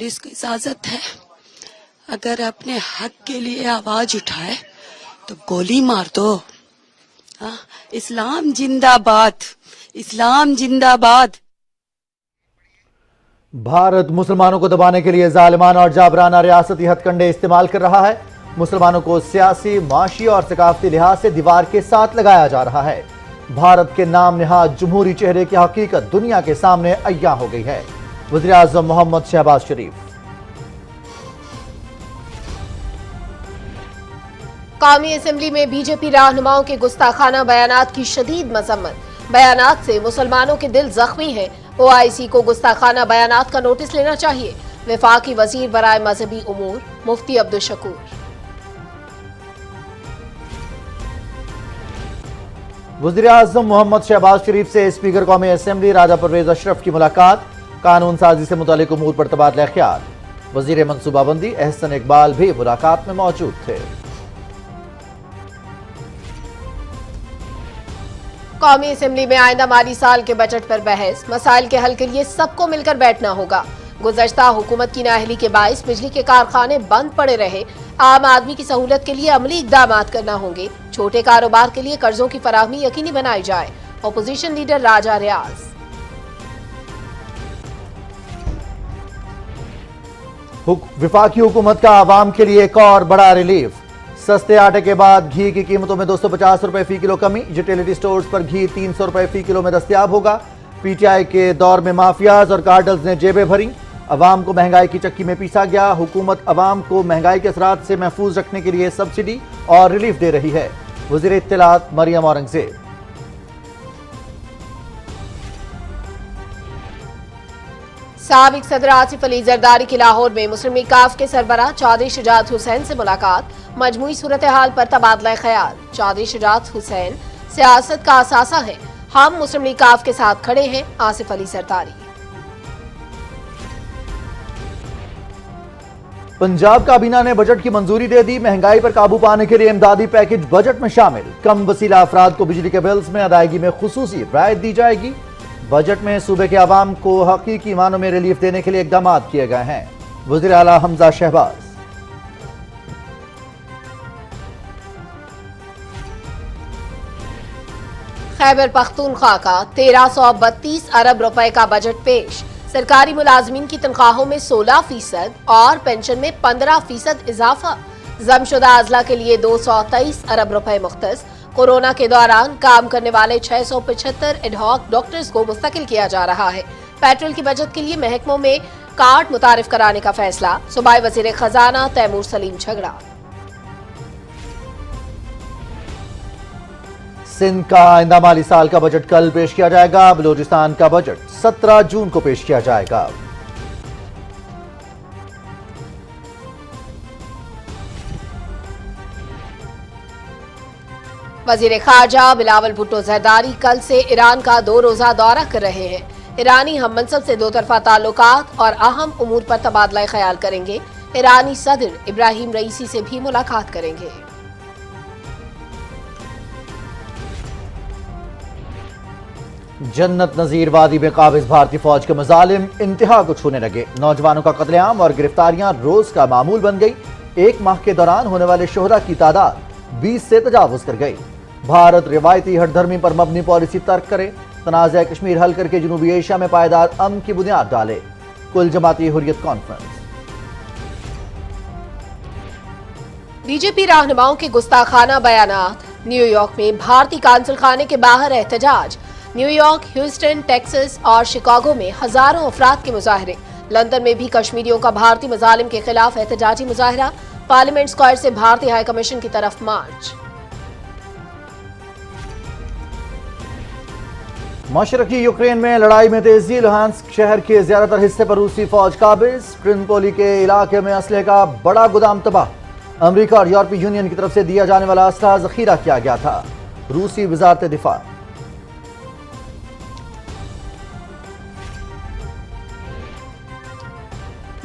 Police को इजाजत है, अगर अपने हक के लिए आवाज उठाए तो गोली मार दो। हाँ, इस्लाम जिंदाबाद, इस्लाम जिंदाबाद। भारत मुसलमानों को दबाने के लिए जालिमाना और जाबराना रियासती हथकंडे इस्तेमाल कर रहा है। मुसलमानों को सियासी, माशी और सकाफती लिहाज से दीवार के साथ लगाया जा रहा है। भारत के नाम निहाद जमहूरी चेहरे की हकीकत दुनिया के सामने अय्या हो गई है। वज़ीर आज़म मोहम्मद शहबाज शरीफ। कौमी असेंबली में बीजेपी रहनुमाओं के गुस्ताखाना बयानात की शदीद मजम्मत। बयानात से मुसलमानों के दिल जख्मी हैं। ओआईसी को गुस्ताखाना बयानात का नोटिस लेना चाहिए। वफाकी वजीर बराए मजहबी उमूर मुफ्ती अब्दुल शकूर। वज़ीर आज़म मोहम्मद शहबाज शरीफ से स्पीकर कौमी असेंबली राजा परवेज अशरफ की मुलाकात। कानून साजी से मुतालिक उमूर पर तबादला ख्याल। वजीर मनसूबाबंदी एहसन इकबाल भी मुलाकात में मौजूद थे। कौमी असेंबली में आइंदा माली साल के बजट पर बहस। मसाइल के हल के लिए सबको मिलकर बैठना होगा। गुज़श्ता हुकूमत की नाअहली के बाइस बिजली के कारखाने बंद पड़े रहे। आम आदमी की सहूलत के लिए अमली इक़दामात करना होंगे। छोटे कारोबार के लिए कर्जों की फराहमी यकीनी बनाई जाए। अपोजिशन लीडर राजा रियाज। वफाकी हुकूमत का आवाम के लिए एक और बड़ा रिलीफ। सस्ते आटे के बाद घी की कीमतों में 250 रुपए फी किलो कमी। यूटिलिटी स्टोर्स पर घी 300 रुपए फी किलो में दस्तयाब होगा। पीटीआई के दौर में माफियाज और कार्टल्स ने जेबें भरी। अवाम को महंगाई की चक्की में पीसा गया। हुकूमत अवाम को महंगाई के असरात से महफूज रखने के लिए सब्सिडी और रिलीफ दे रही है। वज़ीर इत्तलात मरियम औरंगजेब। साबिक सदर आसिफ अली जरदारी की लाहौर में मुस्लिम लीग काफ के सरबराह चौधरी शुजात हुसैन से मुलाकात। मजमूई सूरत हाल पर तबादला ख्याल। चौधरी शुजात हुसैन सियासत का असासा है, हम मुस्लिम लीग काफ के साथ खड़े हैं। आसिफ अली जरदारी। पंजाब काबीना ने बजट की मंजूरी दे दी। महंगाई पर काबू पाने के लिए इमदादी पैकेज बजट में शामिल। कम वसीला अफराद को बिजली के बिल्स में अदायगी में खुसूसी रियायत दी जाएगी। बजट में सूबे के आवाम को हकीकी मानों में रिलीफ देने के लिए इकदाम किए गए हैं। वज़ीर आला हमजा शहबाज। खैबर पख्तूनख्वा का 1332 अरब रुपए का बजट पेश। सरकारी मुलाजमीन की तनख्वाहों में 16% और पेंशन में 15% इजाफा। जमशुदा अजला के लिए 223 अरब रुपए मुख्तस। कोरोना के दौरान काम करने वाले 675 एडहॉक डॉक्टर्स को मुस्तकिल किया जा रहा है। पेट्रोल की बचत के लिए महकमों में कार्ड मुतारिफ कराने का फैसला। सूबाई वजीर खजाना तैमूर सलीम झगड़ा। सिंध का आइंदा माली साल का बजट कल पेश किया जाएगा। बलूचिस्तान का बजट 17 जून को पेश किया जाएगा। वजीर खारजा बिलावल भुट्टो जरदारी कल से ईरान का 2 रोजा दौरा कर रहे हैं। ईरानी हम मनसब से 2 तरफा ताल्लुकात और अहम उमूर पर तबादला ख्याल करेंगे। ईरानी सदर इब्राहिम रईसी से भी मुलाकात करेंगे। जन्नत नजीर वादी में काबिज भारतीय फौज के मजालिम इंतहा को छूने लगे। नौजवानों का कत्लेआम और गिरफ्तारियां रोज का मामूल बन गई। एक माह के दौरान होने वाले शोहरा की तादाद 20 से तजावुज कर गई। भारत रिवायती हठधर्मी पर मबनी पॉलिसी तर्क करे। तनाज़ा कश्मीर हल करके जनूबी एशिया में पायदार अमन की बुनियाद डाले। कुल जमाती हुर्रियत कॉन्फ्रेंस। बीजेपी रहनुमाओं के गुस्ताखाना बयानात। न्यूयॉर्क में भारतीय कांसुल खाने के बाहर एहतजाज। न्यूयॉर्क, ह्यूस्टन, टेक्सास और शिकागो में हजारों अफराद के मुजाहरे। लंदन में भी कश्मीरियों का भारतीय मजालिम के खिलाफ एहतजाजी मुजाहरा। पार्लियामेंट स्क्वायर से भारतीय हाई कमीशन की तरफ मार्च। मशरकी यूक्रेन में लड़ाई में तेजी। लुहांस्क शहर के ज्यादातर हिस्से पर रूसी फौज काबिज। ट्रिपोली के इलाके में असले का बड़ा गोदाम तबाह। अमेरिका और यूरोपीय यूनियन की तरफ से दिया जाने वाला असला जखीरा किया गया था। रूसी वजारत दिफा।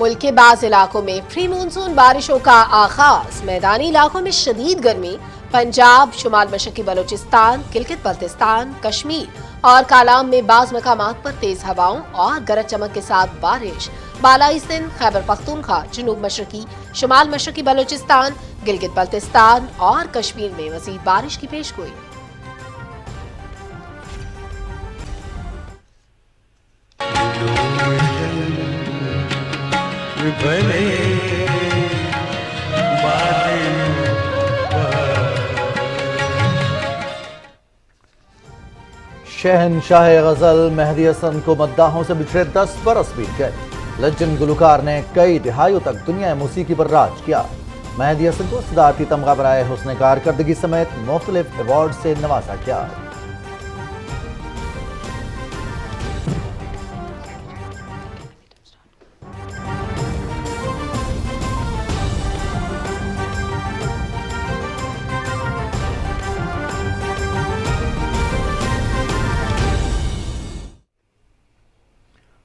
मुल्क के बाज़ इलाकों में प्री मानसून बारिशों का आगाज। मैदानी इलाकों में शदीद गर्मी। पंजाब, शुमाल मशरकी बलोचिस्तान, गिलगित बल्तिस्तान, कश्मीर और कालाम में बाज़ मकामात पर तेज हवाओं और गरज चमक के साथ बारिश। بالائی سندھ، خیبر پختونخوا، جنوب مشرقی، شمال مشرقی بلوچستان، گلگت بلتستان اور کشمیر میں مزید بارش کی پیشگوئی۔ شہنشاہ غزل مہدی حسن کو مداحوں سے بچھڑے 10 برس بیت گئے۔ لجن گلوکار نے کئی دہائیوں تک دنیا موسیقی پر راج کیا۔ مہدی حسن کو صدارتی تمغہ برائے حسن کارکردگی سمیت مختلف ایوارڈ سے نوازا گیا۔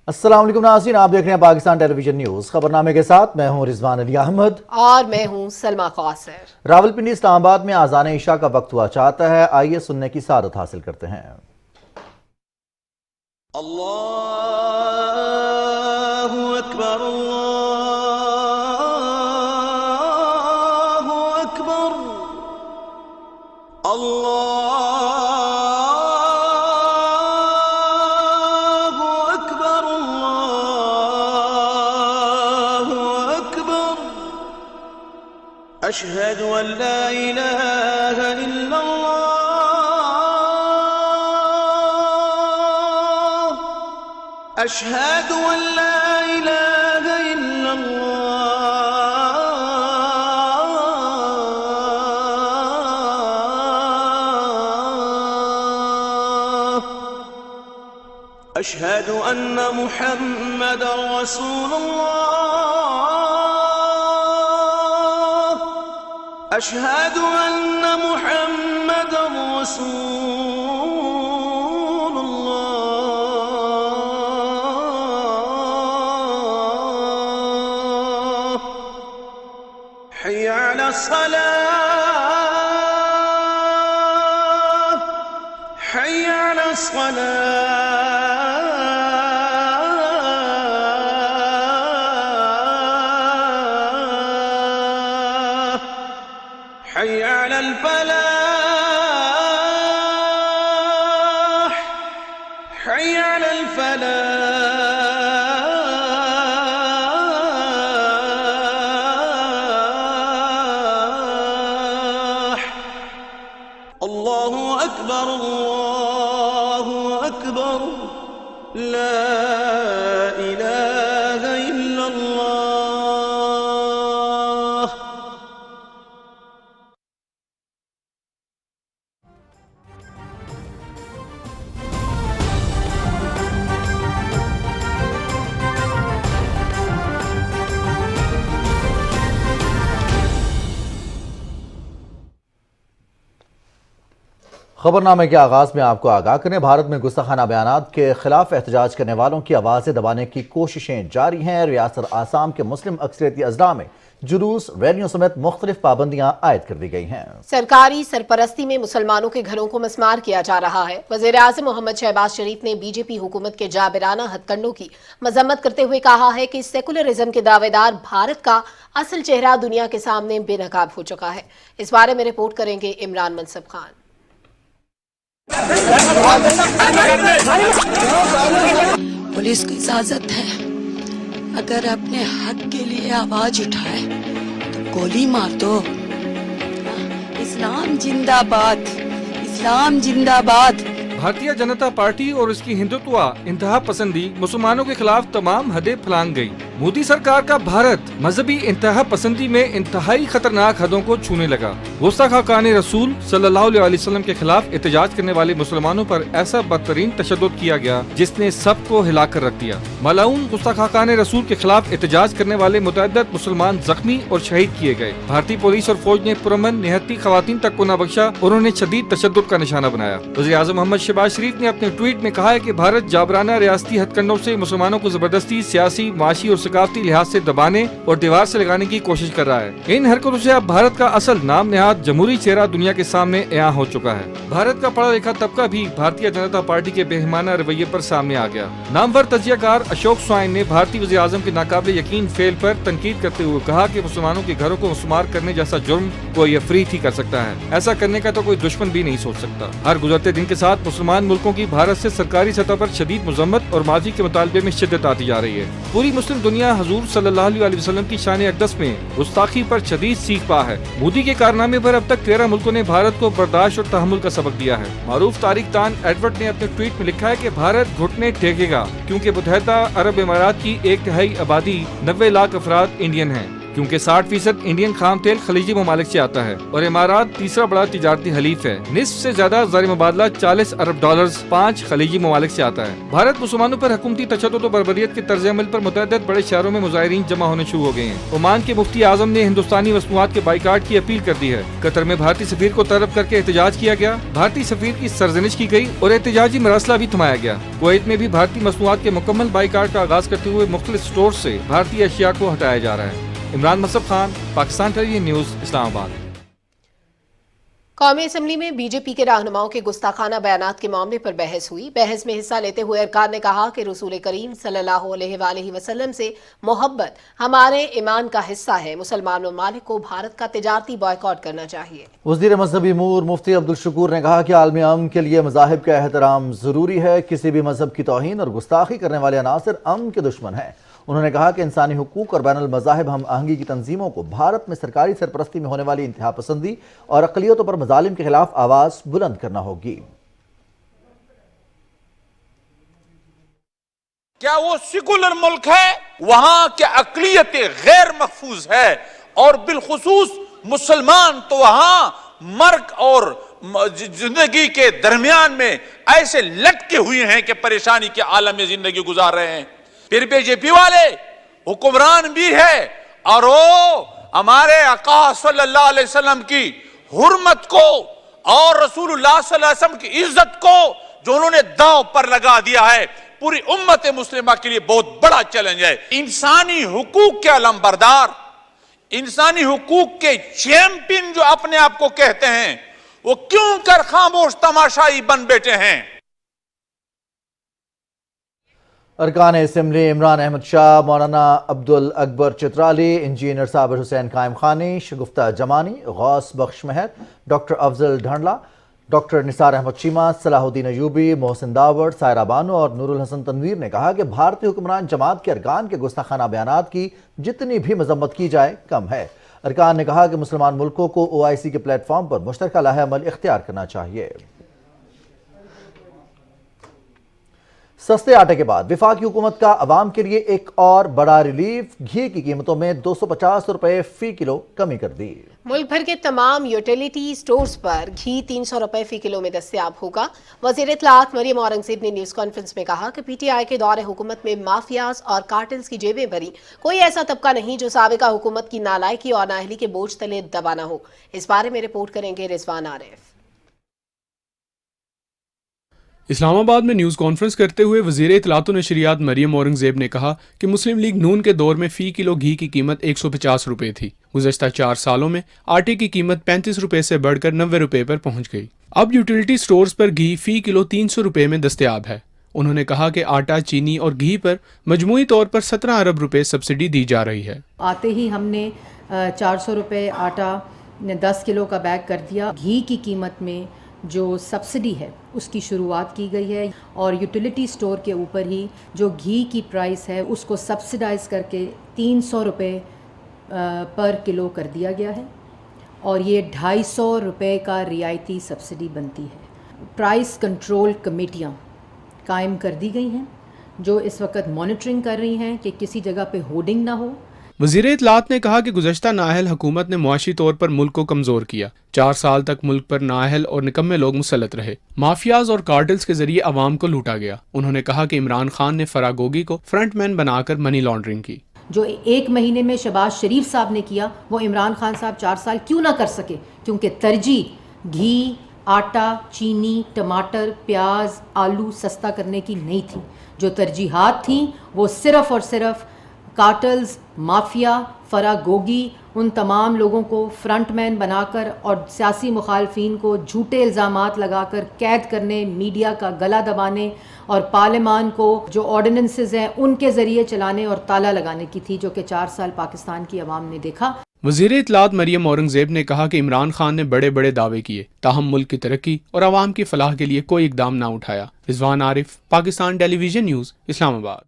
السلام علیکم ناظرین، آپ دیکھ رہے ہیں پاکستان ٹیلی ویژن نیوز۔ خبرنامے کے ساتھ میں ہوں رضوان علی احمد اور میں ہوں سلما قاصر۔ راولپنڈی اسلام آباد میں اذان عشاء کا وقت ہوا چاہتا ہے، آئیے سننے کی سعادت حاصل کرتے ہیں۔ اللہ اکبر، اللہ اکبر، اللہ أشهد أن لا إله إلا الله، أشهد أن لا إله إلا الله، أشهد أن محمد رسول الله، أشهد أن محمد رسول الله، حي على الصلاة، حي على الصلاة، حي على الفلاح، حي على الفلاح، الله أكبر، الله أكبر، لا إله إلا الله۔ خبرنامے کے آغاز میں آپ کو آگاہ کریں، بھارت میں گستاخانہ بیانات کے خلاف احتجاج کرنے والوں کی آوازیں دبانے کی کوششیں جاری ہیں۔ ریاست آسام کے مسلم اکثریتی اضلاع میں جلوس، ریلیوں سمیت مختلف پابندیاں عائد کر دی گئی ہیں۔ سرکاری سرپرستی میں مسلمانوں کے گھروں کو مسمار کیا جا رہا ہے۔ وزیر اعظم محمد شہباز شریف نے بی جے پی حکومت کے جابرانہ ہتھ کنڈوں کی مذمت کرتے ہوئے کہا ہے کہ سیکولرزم کے دعوے دار بھارت کا اصل چہرہ دنیا کے سامنے بے نقاب ہو چکا ہے۔ اس بارے میں رپورٹ کریں گے عمران منصب خان۔ پولیس کو اجازت ہے اگر اپنے حق کے لیے آواز اٹھائے تو گولی مار دو۔ اسلام زندہ باد، اسلام زندہ باد۔ بھارتیہ جنتا پارٹی اور اس کی ہندوتوا انتہا پسندی مسلمانوں کے خلاف تمام حدیں پھلانگ گئی۔ مودی سرکار کا بھارت مذہبی انتہا پسندی میں انتہائی خطرناک حدوں کو چھونے لگا۔ گستاخان رسول صلی اللہ علیہ وسلم کے خلاف احتجاج کرنے والے مسلمانوں پر ایسا بدترین تشدد کیا گیا جس نے سب کو ہلا کر رکھ دیا۔ ملعون گستاخان رسول کے خلاف احتجاج کرنے والے متعدد مسلمان زخمی اور شہید کیے گئے۔ بھارتی پولیس اور فوج نے پرامن نہتی خواتین تک کو نہ بخشا اور انہیں شدید تشدد کا نشانہ بنایا۔ وزیر اعظم محمد شہباز شریف نے اپنے ٹویٹ میں کہا ہے کہ بھارت جابرانہ ریاستی ہتھ کنڈوں سے مسلمانوں کو زبردستی سیاسی، معاشی اور सकाफती लिहाज से दबाने और दीवार से लगाने की कोशिश कर रहा है। इन हरकतों से अब भारत का असल नाम नेहाद जमहूरी चेहरा दुनिया के सामने अयां हो चुका है। भारत का पढ़ा लिखा तबका भी भारतीय जनता पार्टी के बेईमाना रवैये पर सामने आ गया। नामवर तजियाकार अशोक स्वाइन ने भारतीय वज़ीर आज़म के नाकाबिल यकीन फेल पर तनकीद करते हुए कहा कि मुसलमानों के घरों को मुसमार करने जैसा जुर्म कोई अफरीद ही कर सकता है। ऐसा करने का तो कोई दुश्मन भी नहीं सोच सकता। हर गुजरते दिन के साथ मुसलमान मुल्कों की भारत से सरकारी सतह पर शदीद मजम्मत और माफी के मुतालबे में शिद्दत आती जा रही है। पूरी मुस्लिम दुनिया हजूर सल्लल्लाहु अलैहि वसल्लम की शान अक़दस में गुस्ताखी पर शदीद सीख पा है। मोदी के कारनामे पर अब तक 13 मुल्कों ने भारत को बर्दाश्त और तहम्मुल का सबक दिया है। मारूफ तारीख दान एडवर्ड ने अपने ट्वीट में लिखा है कि भारत घुटने टेकेगा क्योंकि मुत्तहिदा अरब इमारात की 1/3 आबादी 90 लाख अफराद इंडियन हैं, क्योंकि 60% इंडियन खाम तेल खलीजी ममालिक से आता है और इमारात तीसरा बड़ा तिजारती हलीफ है। निस्फ से ज्यादा ज़र मुबादला $40 अरब 5 खलीजी ममालिक से आता है। भारत मुसलमानों पर हुकूमती तशद्दुद और बर्बरियत के तर्ज अमल पर मुतअद्दिद बड़े शहरों में मुजाहिरीन जमा होने शुरू हो गए हैं। ओमान के मुफ्ती आजम ने हिंदुस्तानी मसनूआत के बाइकाट की अपील कर दी है। कतर में भारतीय सफीर को तलब करके एहतजाज किया गया। भारतीय सफीर की सरजनिश की गई और एहतजाजी मरासला भी थमाया गया। कुवैत में भी भारतीय मसनूआत के मुकम्मल बाइकाट का आगाज करते हुए मुख्तलिफ स्टोर से भारतीय अशिया को हटाया जा रहा है। Imran मसब Khan, Pakistan television news, Islamabad. कौमी असम्बली में बीजेपी के रहनुमाओं के गुस्ताखाना बयानात के मामले पर बहस हुई। बहस में हिस्सा लेते हुए अरकान ने कहा कि रसूल करीम सल्लल्लाहु अलैहि वसल्लम से मोहब्बत हमारे ईमान का हिस्सा है। मुसलमान ममालिक को भारत का तिजारती बॉयकॉट करना चाहिए। वज़ीर मजहबी अमूर मुफ्ती अब्दुल शुकूर ने कहा कि आलमी अमन के लिए मज़ाहिब का एहतराम ज़रूरी है। किसी भी मजहब की तौहीन और गुस्ताखी करने वाले अनासर अमन के दुश्मन हैं। उन्होंने कहा कि इंसानी हुकूक और बैनुल मज़ाहिब हम आहंगी की तंजीमों को भारत में सरकारी सरपरस्ती में होने वाली इंतहा पसंदी और अक़लियतों पर मज़ालिम के खिलाफ आवाज़ बुलंद करना होगी। क्या वो सेकुलर मुल्क है वहां क्या अक़लियत गैर महफूज है, और बिलखुसूस मुसलमान तो वहां मर्ग और जिंदगी के दरमियान में ऐसे लटके हुए हैं कि परेशानी के आलम में जिंदगी गुजार रहे हैं। फिर बीजेपी वाले हुक्मरान भी है और वो हमारे आका सल्लल्लाहु अलैहि वसल्लम की हुर्मत को और रसूलुल्लाह सल्लल्लाहु अलैहि वसल्लम की इज्जत को जो उन्होंने दांव पर लगा दिया है, पूरी उम्मत मुस्लिमा के लिए बहुत बड़ा चैलेंज है। इंसानी हुकूक के अलमबरदार, इंसानी हुकूक के चैंपियन जो अपने आप को कहते हैं, वो क्यों कर खामोश तमाशाई बन बैठे हैं। अरकान असम्बली इमरान अहमद शाह, मौलाना अब्दुल अकबर चित्राली, इंजीनियर साबिर हुसैन कायम खानी, शगुफ्ता जमानी, गौस बख्श महर, डॉक्टर अफजल ढंडला, डॉक्टर निसार अहमद चीमा, सलाहुद्दीन अयूबी, मोहसिन दावड़, सायरा बानो और नूरुल हसन तनवीर ने कहा कि भारतीय हुक्मरान जमात के अरकान के गुस्ताखाना बयानात की जितनी भी मजम्मत की जाए कम है। अरकान ने कहा कि मुसलमान मुल्कों को OIC के प्लेटफॉर्म पर मुश्तरका लाहे अमल इख्तियार करना चाहिए। सस्ते आटे के बाद वफाकी हुकूमत का अवाम के लिए एक और बड़ा रिलीफ, घी की कीमतों में 250 रुपए फी किलो कमी कर दी। मुल्क भर के तमाम यूटिलिटी स्टोर्स पर घी 300 रुपए फी किलो में दस्तयाब होगा। वज़ीर इत्तलात मरियम औरंगज़ेब ने न्यूज़ कॉन्फ्रेंस में कहा कि PTI के दौरे हुकूमत में माफियाज और कार्टेल्स की जेबें भरी। कोई ऐसा तबका नहीं जो साबिका हुकूमत की नालायकी और नाअहली के बोझ तले दबा न हो। इस बारे में रिपोर्ट करेंगे रिजवान आरिफ। इस्लामाबाद में न्यूज़ कॉन्फ्रेंस करते हुए वज़ीर इत्तलात व नशरियात मरियम औरंगज़ेब ने कहा कि मुस्लिम लीग नून के दौर में फ़ी किलो घी की कीमत 150 रुपये थी। गुज़श्ता 4 सालों में आटे की कीमत 35 रुपये से बढ़कर 90 रुपये पर पहुंच गई। अब यूटिलिटी स्टोर्स पर घी फ़ी किलो 300 रुपये में दस्तयाब है। उन्होंने कहा कि आटा, चीनी और घी पर मजमूई तौर पर 17 अरब रुपये सब्सिडी दी जा रही है। आते ही हमने 400 रुपये आटा 10 किलो का बैग कर दिया। घी की कीमत में जो सब्सिडी है उसकी शुरुआत की गई है और यूटिलिटी स्टोर के ऊपर ही जो घी की प्राइस है उसको सब्सिडाइज़ करके 300 रुपये पर किलो कर दिया गया है और ये 250 रुपये का रियायती सब्सिडी बनती है। प्राइस कंट्रोल कमेटियाँ कायम कर दी गई हैं जो इस वक्त मॉनिटरिंग कर रही हैं कि किसी जगह पे होर्डिंग ना हो। वज़ीर इत्तलात ने कहा कि गुज़श्ता नाअहल हुकूमत ने मुआशी तौर पर मुल्क को कमज़ोर किया। 4 साल तक मुल्क पर नाअहल और निकम्मे लोग मुसल्लत रहे। माफियाज और कार्टेल्स के जरिए अवाम को लूटा गया। उन्होंने कहा कि इमरान खान ने फरागोगी को फ्रंटमैन बनाकर मनी लॉन्ड्रिंग की। जो 1 महीने में शहबाज शरीफ साहब ने किया वो इमरान खान साहब 4 साल क्यों ना कर सके, क्योंकि तरजीह घी, आटा, चीनी, टमाटर, प्याज, आलू सस्ता करने की नहीं थी। जो तरजीहात थी वो सिर्फ़ और सिर्फ कार्टल्स, माफिया, फरागोगी, उन तमाम लोगों को फ्रंट मैन बनाकर और सियासी मुखालफिन को झूठे इल्ज़ामात लगाकर कैद करने, मीडिया का गला दबाने और पार्लियामान को जो ऑर्डिनेंसेस हैं उनके ज़रिए चलाने और ताला लगाने की थी, जो कि 4 साल पाकिस्तान की आवाम ने देखा। वज़ीर इत्तलात मरियम औरंगज़ेब ने कहा कि इमरान खान ने बड़े बड़े दावे किए, ताहम मुल्क की तरक्की और आवाम की फलाह के लिए कोई इकदाम ना उठाया। Rizwan Arif, Pakistan television news, Islamabad.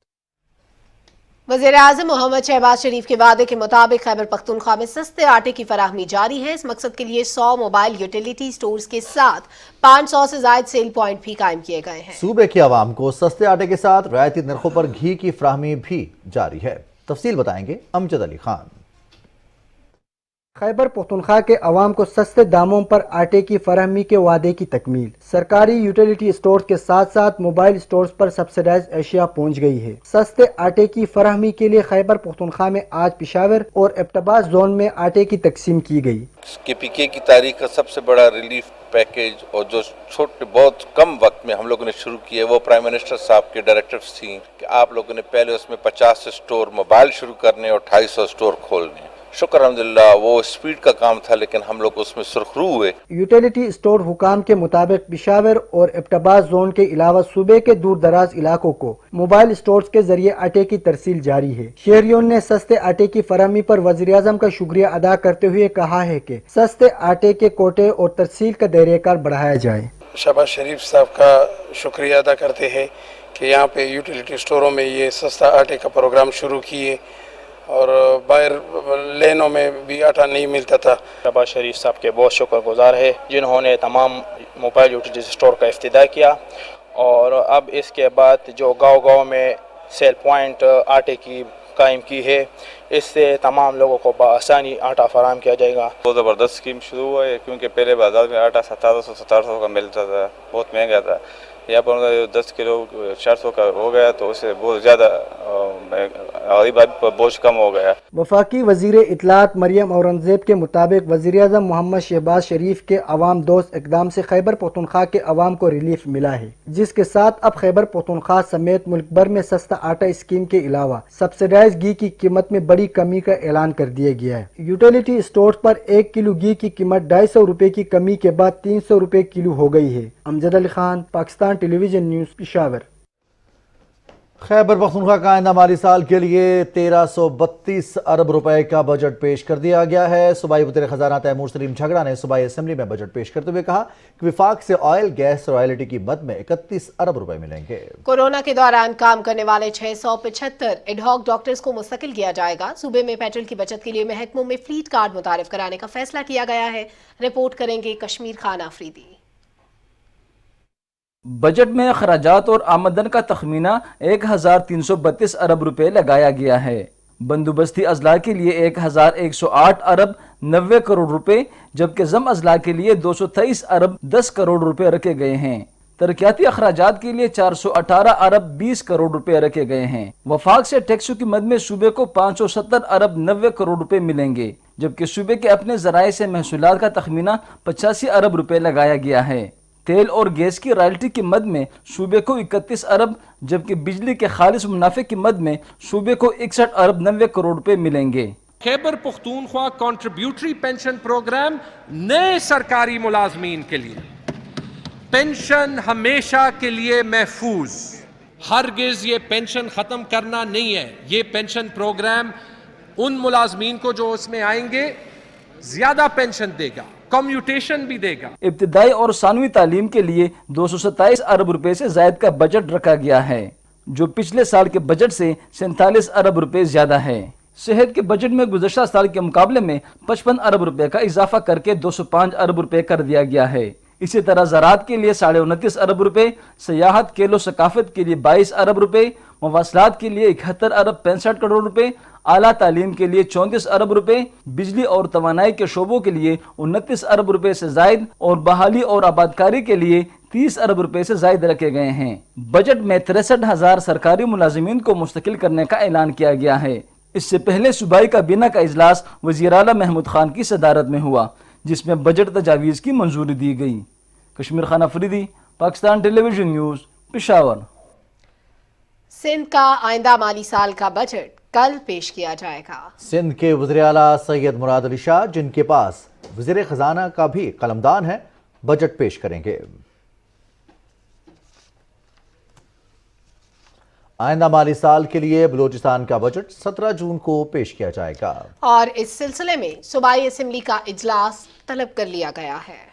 वज़ीर-ए-आज़म मोहम्मद शहबाज शरीफ के वादे के मुताबिक खैबर पख्तूनख्वा में सस्ते आटे की फराहमी जारी है। इस मकसद के लिए 100 मोबाइल यूटिलिटी स्टोर्स के साथ 500 से ज़ायद सेल पॉइंट भी कायम किए गए हैं। सूबे की आवाम को सस्ते आटे के साथ रियायती नरखों पर घी की फराहमी भी जारी है। तफसील बताएंगे अमजद अली खान। खैबर पख्तूनख्वा के अवाम को सस्ते दामों पर आटे की फराहमी के वादे की तकमील। सरकारी यूटिलिटी स्टोर के साथ साथ मोबाइल स्टोर्स पर सब्सिडाइज एशिया पहुंच गई है। सस्ते आटे की फराहमी के लिए खैबर पख्तूनख्वा में आज पेशावर और एबटाबाद जोन में आटे की तकसीम की गई। KPK की तारीख का सबसे बड़ा रिलीफ पैकेज और जो छोटे बहुत कम वक्त में हम लोगों ने शुरू किया वो प्राइम मिनिस्टर साहब के डायरेक्टिव्स थी कि आप लोगों ने पहले उसमें 50 स्टोर मोबाइल शुरू करने और 250 स्टोर खोलने। शुक्र अल्हम्दुलिल्लाह वो स्पीड का काम था, लेकिन हम लोग उसमें सुरखरू हुए। यूटिलिटी स्टोर हुकाम के मुताबिक पेशावर और एबटाबाद जोन के अलावा सूबे के दूर दराज इलाकों को मोबाइल स्टोर्स के जरिए आटे की तरसील जारी है। शहरियों ने सस्ते आटे की फराहमी पर वज़ीर-ए-आज़म का शुक्रिया अदा करते हुए कहा है कि सस्ते आटे के कोटे और तरसील का दायरा बढ़ाया जाए। शहबाज शरीफ साहब का शुक्रिया अदा करते हैं कि यहाँ पे यूटिलिटी स्टोरों में ये सस्ता आटे का प्रोग्राम शुरू किए और बाहर लेनों में भी आटा नहीं मिलता था। शहबाज शरीफ साहब के बहुत शुक्रगुजार है जिन्होंने तमाम मोबाइल यूटिलिटी स्टोर का इफ्तिदा किया और अब इसके बाद जो गांव-गांव में सेल पॉइंट आटे की कायम की है, इससे तमाम लोगों को बआसानी आटा फराहम किया जाएगा। बहुत ज़बरदस्त स्कीम शुरू हुआ है क्योंकि पहले बाजार में आटा 1700 का मिलता था, बहुत महंगा था। यहाँ पर 10 किलो 400 का हो गया तो उससे बहुत ज़्यादा गरीब आदमी पर बोझ कम हो गया। वफाकी वज़ीर इत्तलात मरियम औरंगज़ेब के मुताबिक वज़ीर-ए-आज़म मोहम्मद शहबाज शरीफ के अवाम दोस्त इक़दाम से खैबर पख्तूनख्वा के अवाम को रिलीफ मिला है, जिसके साथ अब खैबर पख्तूनख्वा समेत मुल्क भर में सस्ता आटा स्कीम के अलावा सब्सिडाइज घी की कीमत में बड़ी कमी का ऐलान कर दिया गया है। यूटिलिटी स्टोर पर 1 किलो घी की कीमत 250 रुपए की कमी के बाद 300 रुपए किलो हो गई है। Amjad Ali Khan, Pakistan television news, Peshawar. खैबर पख्तूनख्वा का आइंदा माली साल के लिए 1332 अरब रुपए का बजट पेश कर दिया गया है। सूबाई वज़ीर खजाना तैमूर सलीम झगड़ा ने सूबाई असेंबली में बजट पेश करते हुए कहा कि विफाक से ऑयल, गैस, रॉयल्टी की मद में 31 अरब रुपए मिलेंगे। कोरोना के दौरान काम करने वाले 675 एडहॉक डॉक्टर्स को मुस्तकिल किया जाएगा। सूबे में पेट्रोल की बचत के लिए महकमों में फ्लीट कार्ड मुतारिफ कराने का फैसला किया गया है। रिपोर्ट करेंगे कश्मीर खान आफरीदी। बजट में खराजात और आमदन का तखमीना 1332 अरब रुपए लगाया गया है। बंदोबस्ती अजला के लिए 1108 अरब 90 करोड़ रुपए, जबकि जम अजला के लिए 223 अरब 10 करोड़ रुपए रखे गए हैं। तरक्याती अखराजात के लिए 418 अरब 20 करोड़ रुपए रखे गए हैं। वफाक से टैक्सों की मद में सूबे को 570 अरब 90 करोड़ रुपए मिलेंगे, जबकि सूबे के अपने जराए से महसूलात का तखमीना 85 अरब रुपए लगाया गया है। तेल और गैस की रॉयल्टी की मद में सूबे को 31 अरब, जबकि बिजली के खालिस मुनाफे की मद में सूबे को 61 अरब 90 करोड़ रुपए मिलेंगे। Khyber Pakhtunkhwa contributory pension programme नए सरकारी मुलाजमीन के लिए पेंशन हमेशा के लिए महफूज। हरगिज ये पेंशन खत्म करना नहीं है। ये पेंशन प्रोग्राम उन मुलाजमीन को जो उसमें आएंगे ज्यादा पेंशन देगा, कम्यूटेशन भी देगा। इब्तिदाई और सानवी तालीम के लिए 227 अरब रुपए से जायद का बजट रखा गया है, जो पिछले साल के बजट से 47 अरब रुपए ज्यादा है। सेहत के बजट में गुज़श्ता साल के मुकाबले में 55 अरब रुपए का इजाफा करके 205 अरब रुपए कर दिया गया है। इसी तरह ज़राअत के लिए 29.5 अरब रुपए, सयाहत, खेलो सकाफत के लिए 22 अरब रुपए, मवासलात के लिए 71 अरब 65 करोड़ रुपए, आला तालीम के लिए 34 अरब रुपए, बिजली और तवानाई के शोबों के लिए 29 अरब रुपए से जायद और बहाली और आबादकारी के लिए 30 अरब रुपए से जायद रखे गए हैं। बजट में 63,000 सरकारी मुलाजिमीन को मुस्तकिल करने का ऐलान किया गया है। इससे पहले सूबाई काबीना का इजलास वज़ीर आला महमूद खान की सदारत में हुआ, जिसमें बजट तजावीज़ की मंजूरी दी गई। Kashmir Khan Afridi, Pakistan television news, Peshawar. सिंध का आइंदा माली साल का बजट कल पेश किया जाएगा। सिंध के वज़ीर आला सैयद मुराद अली शाह, जिनके पास वज़ीर खजाना का भी कलमदान है, बजट पेश करेंगे। आइंदा माली साल के लिए बलूचिस्तान का बजट 17 जून को पेश किया जाएगा और इस सिलसिले में सूबाई असेंबली का इजलास तलब कर लिया गया है।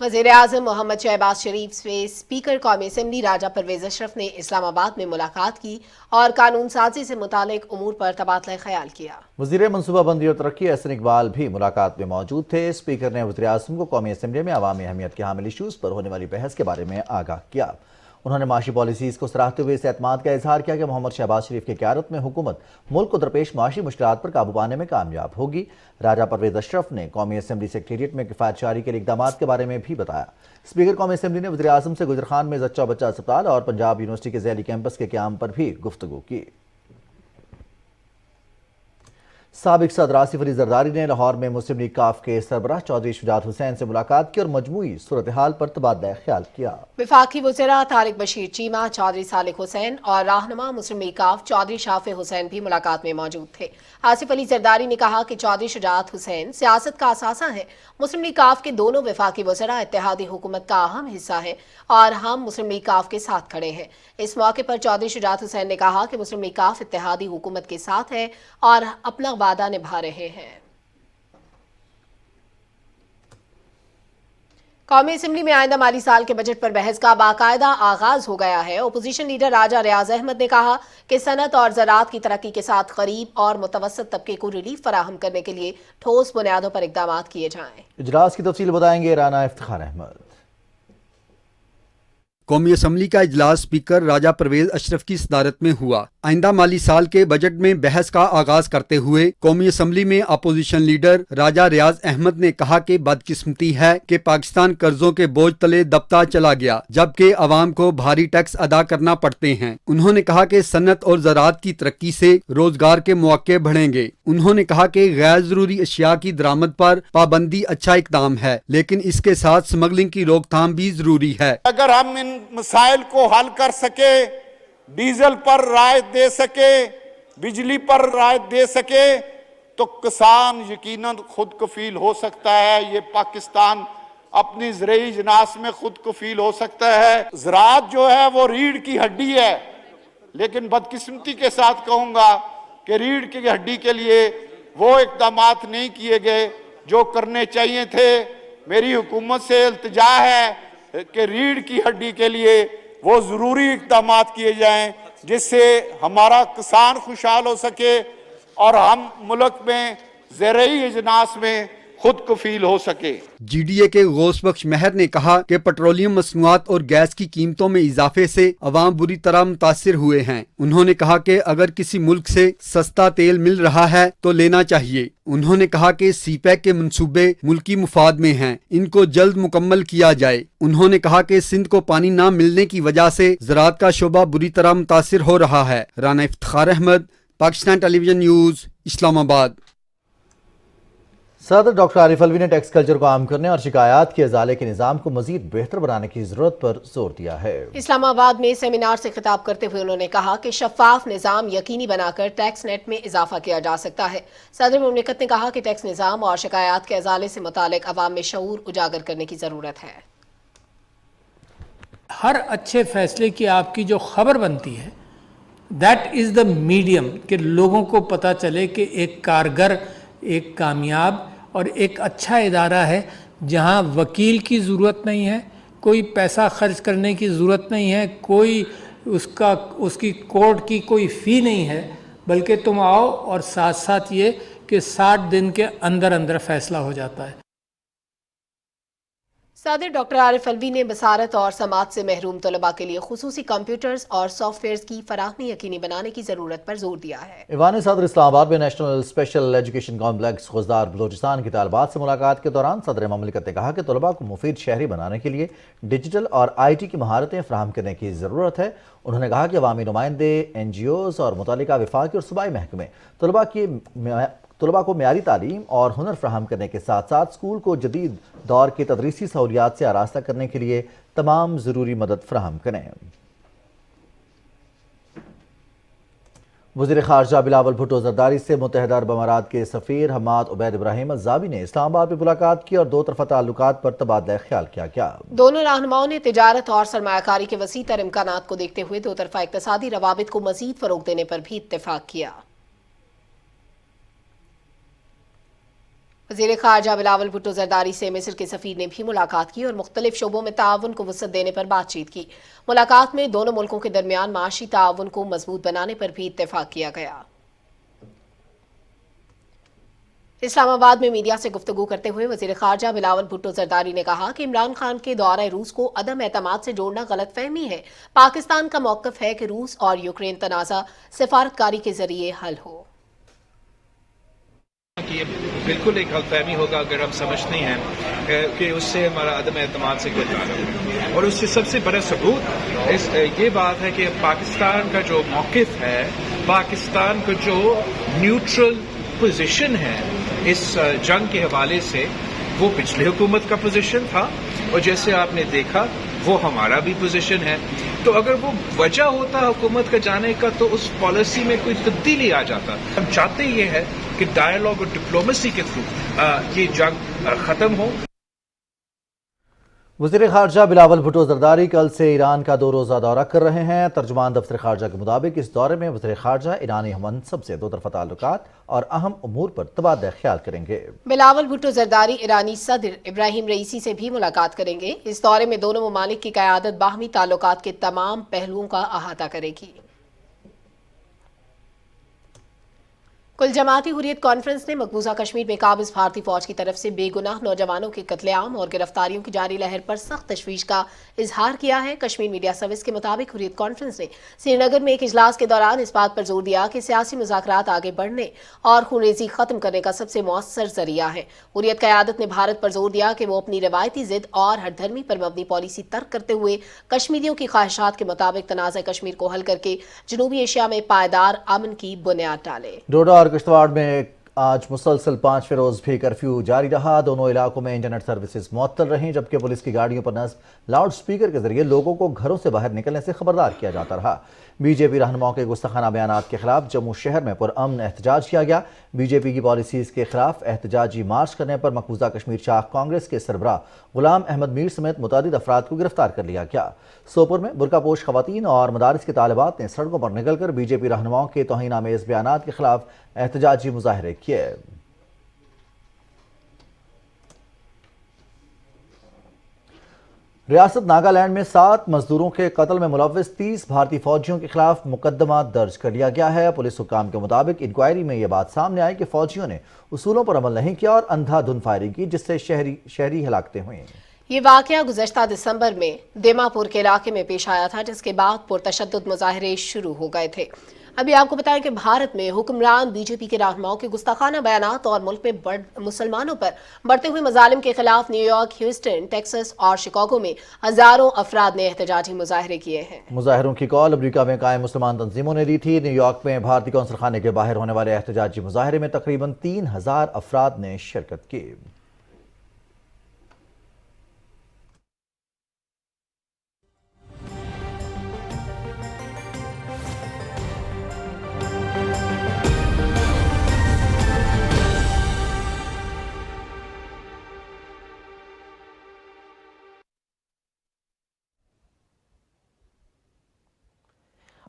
वज़ीर आज़म मोहम्मद शहबाज शरीफ से स्पीकर कौमी असेंबली राजा परवेज अशरफ ने इस्लामाबाद में मुलाकात की और कानून साजी से मुतालिक उमूर पर तबादला ख्याल किया। वज़ीर मनसूबाबंदी और तरक्की एहसन इकबाल भी मुलाकात में मौजूद थे। स्पीकर ने वज़ीर आज़म को कौमी असेंबली में अवामी अहमियत के हामिल इशूज़ पर होने वाली बहस के बारे में आगाह किया। उन्होंने माशी पॉलिसीज़ को सराहते हुए इस एतमाद का इजहार किया कि मोहम्मद शहबाज शरीफ की क़यादत में हुकूमत मुल्क को दरपेश माशी मुश्किलात पर काबू पाने में कामयाब होगी। राजा परवेज अशरफ ने कौमी असेंबली सेक्रेटेरिएट में किफ़ायत जारी के लिए इक़दामात के बारे में भी बताया। स्पीकर कौमी असेंबली ने वज़ीर आज़म से गुजर खान में जच्चा बच्चा अस्पताल और पंजाब यूनिवर्सिटी के ज़ैली कैंपस के क़याम पर भी गुफ्तगू की। साबिक सदर आसिफ अली जरदारी ने लाहौर में मुस्लिम लीग काफ के सरबराह चौधरी शुजात हुसैन से मुलाकात की और मजमूई सूरत हाल पर तबादला ख्याल किया। वफाकी वज़ीरा तारिक बशीर चीमा, चौधरी सालिक हुसैन और रहनुमा मुस्लिम लीग काफ चौधरी शाफे हुसैन भी मुलाकात में मौजूद थे। आसिफ अली जरदारी ने कहा कि चौधरी शुजात हुसैन सियासत का असासा है। मुस्लिम लीग काफ के दोनों वफाकी वज़ीरा इत्तेहादी हुकूमत का अहम हिस्सा है और हम मुस्लिम लीग काफ के साथ खड़े हैं। इस मौके पर चौधरी शुजात हुसैन ने कहा कि मुस्लिम लीग काफ इत्तेहादी हुकूमत के साथ है और अपना वादा निभा रहे हैं। कौमी असेंबली में आइंदा माली साल के बजट पर बहस का बाकायदा आगाज हो गया है। ओपोजिशन लीडर राजा रियाज अहमद ने कहा कि सनत और ज़राअत की तरक्की के साथ गरीब और मुतवस्सित तबके को रिलीफ फराहम करने के लिए ठोस बुनियादों पर इक़दामात किए जाएं। इजलास की तफसील बताएंगे राना इफ्तिखार अहमद। कौमी असम्बली का इजलास स्पीकर राजा परवेज अशरफ की सदारत में हुआ। आइंदा माली साल के बजट में बहस का आगाज करते हुए कौमी असम्बली में अपोजिशन लीडर राजा रियाज अहमद ने कहा कि बदकिस्मती है कि पाकिस्तान कर्जों के बोझ तले दबता चला गया, जबकि अवाम को भारी टैक्स अदा करना पड़ते हैं। उन्होंने कहा कि सनत और ज़राअत की तरक्की से रोजगार के मौके बढ़ेंगे। उन्होंने कहा कि गैर जरूरी अशिया की दरामद पर पाबंदी अच्छा इकदाम है, लेकिन इसके साथ स्मगलिंग की रोकथाम भी जरूरी है। अगर हम इन मसाइल को हल कर सके, डीजल पर राहत दे सके, बिजली पर राहत दे सके, तो किसान यकीनन खुद कफील हो सकता है। ये पाकिस्तान अपनी ज़राई इजनास में खुद कफील हो सकता है। ज़राअत जो है वो रीढ़ की हड्डी है, लेकिन बदकिस्मती के साथ कहूँगा कि रीढ़ की हड्डी के लिए वो इक़दामात नहीं किए गए जो करने चाहिए थे। मेरी हुकूमत से इल्तिजा है कि रीढ़ की हड्डी के लिए वो ज़रूरी इक़दामात किए जाएं जिससे हमारा किसान खुशहाल हो सके और हम मुल्क में ज़राई इजनास में खुद कफील हो सके। GDA के गौस बख्श महर ने कहा कि पेट्रोलियम मसनूआत और गैस की कीमतों में इजाफे से अवाम बुरी तरह मुतासिर हुए हैं। उन्होंने कहा कि अगर किसी मुल्क से सस्ता तेल मिल रहा है तो लेना चाहिए। उन्होंने कहा कि CPEC के मंसूबे मुल्की मुफाद में हैं, इनको जल्द मुकम्मल किया जाए। उन्होंने कहा कि सिंध को पानी न मिलने की वजह से ज़राअत का शोबा बुरी तरह मुतासिर हो रहा है। Rana Iftikhar Ahmed, Pakistan television news, Islamabad. सदर डॉक्टर आरिफ अलवी ने टैक्स कल्चर को आम करने और शिकायत के इजाले के निज़ाम को मजीद बेहतर बनाने की जरूरत पर जोर दिया है। इस्लामाबाद में सेमिनार से खिताब करते हुए उन्होंने कहा कि शफाफ निज़ाम यकीनी बनाकर टैक्स नेट में इजाफा किया जा सकता है। सदर मुमलिकत ने कहा कि टैक्स निज़ाम और शिकायत के इजाले से मुतालिक अवाम में शऊर उजागर करने की ज़रूरत है। हर अच्छे फैसले की आपकी जो खबर बनती है, दैट इज़ द मीडियम, कि लोगों को पता चले कि एक कारगर, एक कामयाब और एक अच्छा इदारा है जहां वकील की ज़रूरत नहीं है, कोई पैसा खर्च करने की ज़रूरत नहीं है, कोई उसकी कोर्ट की कोई फ़ी नहीं है, बल्कि तुम आओ और साथ साथ ये कि 60 दिन के अंदर अंदर फैसला हो जाता है। सदर डॉक्टर आरिफ अलवी ने बसारत और समाज से महरूम तलबा के लिए खुसूसी कंप्यूटर्स और सॉफ्टवेयर की फराहमी यकीनी बनाने की ज़रूरत पर जोर दिया है। ईवान सदर इस्लामाबाद में national special education complex Khuzdar Balochistan की तालिबात से मुलाकात के दौरान सदर ममलिकत ने कहा कि तलबा को मुफीद शहरी बनाने के लिए डिजिटल और IT की महारतें फराहम करने की ज़रूरत है। उन्होंने कहा कि अवामी नुमाइंदे, NGOs और मुतल्लिका विफाकी और सूबाई महकमे तलबा को म्यारी तालीम और हुनर फ्राहम करने के साथ साथ स्कूल को जदीद दौर की तदरीसी सहूलियात से आरास्ता करने के लिए तमाम ज़रूरी मदद फ्राहम करें। وزیر خارجہ بلاول بھٹو زرداری سے متحدہ عرب امارات کے سفیر حماد عبید ابراہیم الزابی نے اسلام آباد میں ملاقات کی اور دو طرفہ تعلقات پر تبادلہ خیال کیا دونوں رہنماؤں نے تجارت اور سرمایہ کاری کے وسیع تر امکانات کو دیکھتے ہوئے دو طرفہ اقتصادی روابط کو مزید فروغ دینے پر بھی اتفاق کیا۔ وزیر خارجہ بلاول بھٹو زرداری سے مصر کے سفیر نے بھی ملاقات کی اور مختلف شعبوں میں تعاون کو وسعت دینے پر بات چیت کی۔ ملاقات میں دونوں ملکوں کے درمیان معاشی تعاون کو مضبوط بنانے پر بھی اتفاق کیا گیا۔ اسلام آباد میں میڈیا سے گفتگو کرتے ہوئے وزیر خارجہ بلاول بھٹو زرداری نے کہا کہ عمران خان کے دورہ روس کو عدم اعتماد سے جوڑنا غلط فہمی ہے۔ پاکستان کا موقف ہے کہ روس اور یوکرین تنازع سفارتکاری کے ذریعے حل ہو۔ یہ بالکل ایک غلط فہمی ہوگا اگر ہم سمجھتے ہیں کہ اس سے ہمارا عدم اعتماد سے کوئی تعلق ہے، اور اس سے سب سے بڑا ثبوت یہ بات ہے کہ پاکستان کا جو موقف ہے، پاکستان کا جو نیوٹرل پوزیشن ہے اس جنگ کے حوالے سے، وہ پچھلی حکومت کا پوزیشن تھا اور جیسے آپ نے دیکھا وہ ہمارا بھی پوزیشن ہے۔ تو اگر وہ وجہ ہوتا حکومت کا جانے کا تو اس پالیسی میں کوئی تبدیلی آ جاتا۔ ہم چاہتے یہ ہے کہ ڈائیلاگ اور ڈپلومیسی کے تھرو یہ جنگ ختم ہو۔ وزیر خارجہ بلاول بھٹو زرداری کل سے ایران کا 2 روزہ دورہ کر رہے ہیں۔ ترجمان دفتر خارجہ کے مطابق اس دورے میں وزیر خارجہ ایرانی ہم منصب سے دو طرفہ تعلقات اور اہم امور پر تبادلہ خیال کریں گے۔ بلاول بھٹو زرداری ایرانی صدر ابراہیم رئیسی سے بھی ملاقات کریں گے۔ اس دورے میں دونوں ممالک کی قیادت باہمی تعلقات کے تمام پہلوؤں کا احاطہ کرے گی۔ کل جماعتی حریت کانفرنس نے مقبوضہ کشمیر میں قابض بھارتی فوج کی طرف سے بے گناہ نوجوانوں کے قتل عام اور گرفتاریوں کی جاری لہر پر سخت تشویش کا اظہار کیا ہے۔ کشمیر میڈیا سروس کے مطابق حریت کانفرنس نے سری نگر میں ایک اجلاس کے دوران اس بات پر زور دیا کہ سیاسی مذاکرات آگے بڑھنے اور خونریزی ختم کرنے کا سب سے مؤثر ذریعہ ہے۔ حریت قیادت نے بھارت پر زور دیا کہ وہ اپنی روایتی ضد اور ہر دھرمی پر مبنی پالیسی ترک کرتے ہوئے کشمیریوں کی خواہشات کے مطابق تنازع کشمیر کو حل کر کے جنوبی ایشیا میں پائیدار امن کی بنیاد ڈالے۔ ڈوڈا اور کشتواڑ میں آج مسلسل 5 روز بھی کرفیو جاری رہا۔ دونوں علاقوں میں انٹرنیٹ سروسز معطل رہیں، جبکہ پولیس کی گاڑیوں پر نصب لاؤڈ سپیکر کے ذریعے لوگوں کو گھروں سے باہر نکلنے سے خبردار کیا جاتا رہا۔ بی جے پی رہنماؤں کے گستاخانہ بیانات کے خلاف جموں شہر میں پرامن احتجاج کیا گیا۔ بی جے پی کی پالیسیز کے خلاف احتجاجی مارچ کرنے پر مقبوضہ کشمیر شاخ کانگریس کے سربراہ غلام احمد میر سمیت متعدد افراد کو گرفتار کر لیا گیا۔ سوپور میں برقع پوش خواتین اور مدارس کے طالبات نے سڑکوں پر نکل کر بی جے پی رہنماؤں کے توہین آمیز بیانات کے خلاف احتجاجی مظاہرے کیے۔ ریاست ناگالینڈ میں 7 مزدوروں کے قتل میں ملوث 30 بھارتی فوجیوں کے خلاف مقدمہ درج کر لیا گیا ہے۔ پولیس حکام کے مطابق انکوائری میں یہ بات سامنے آئی کہ فوجیوں نے اصولوں پر عمل نہیں کیا اور اندھا دھند فائرنگ کی، جس سے شہری ہلاکتیں ہوئیں۔ یہ واقعہ گزشتہ دسمبر میں دیما پور کے علاقے میں پیش آیا تھا، جس کے بعد پرتشدد مظاہرے شروع ہو گئے تھے۔ ابھی آپ کو بتائیں کہ بھارت میں حکمران بی جے پی کے رہنماؤں کے گستاخانہ بیانات اور ملک میں مسلمانوں پر بڑھتے ہوئے مظالم کے خلاف نیو یارک، ہیوسٹن، ٹیکساس اور شکاگو میں ہزاروں افراد نے احتجاجی مظاہرے کیے ہیں۔ مظاہروں کی کال امریکہ میں قائم مسلمان تنظیموں نے دی تھی۔ نیو یارک میں بھارتی قونصل خانے کے باہر ہونے والے احتجاجی مظاہرے میں تقریباً 3000 افراد نے شرکت کی۔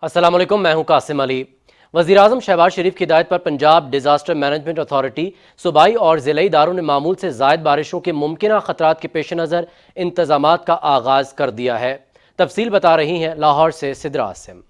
السلام علیکم، میں ہوں قاسم علی۔ وزیراعظم شہباز شریف کی ہدایت پر پنجاب ڈیزاسٹر مینجمنٹ اتھارٹی صوبائی اور ضلعی اداروں نے معمول سے زائد بارشوں کے ممکنہ خطرات کے پیش نظر انتظامات کا آغاز کر دیا ہے۔ تفصیل بتا رہی ہیں لاہور سے سدرا عاصم۔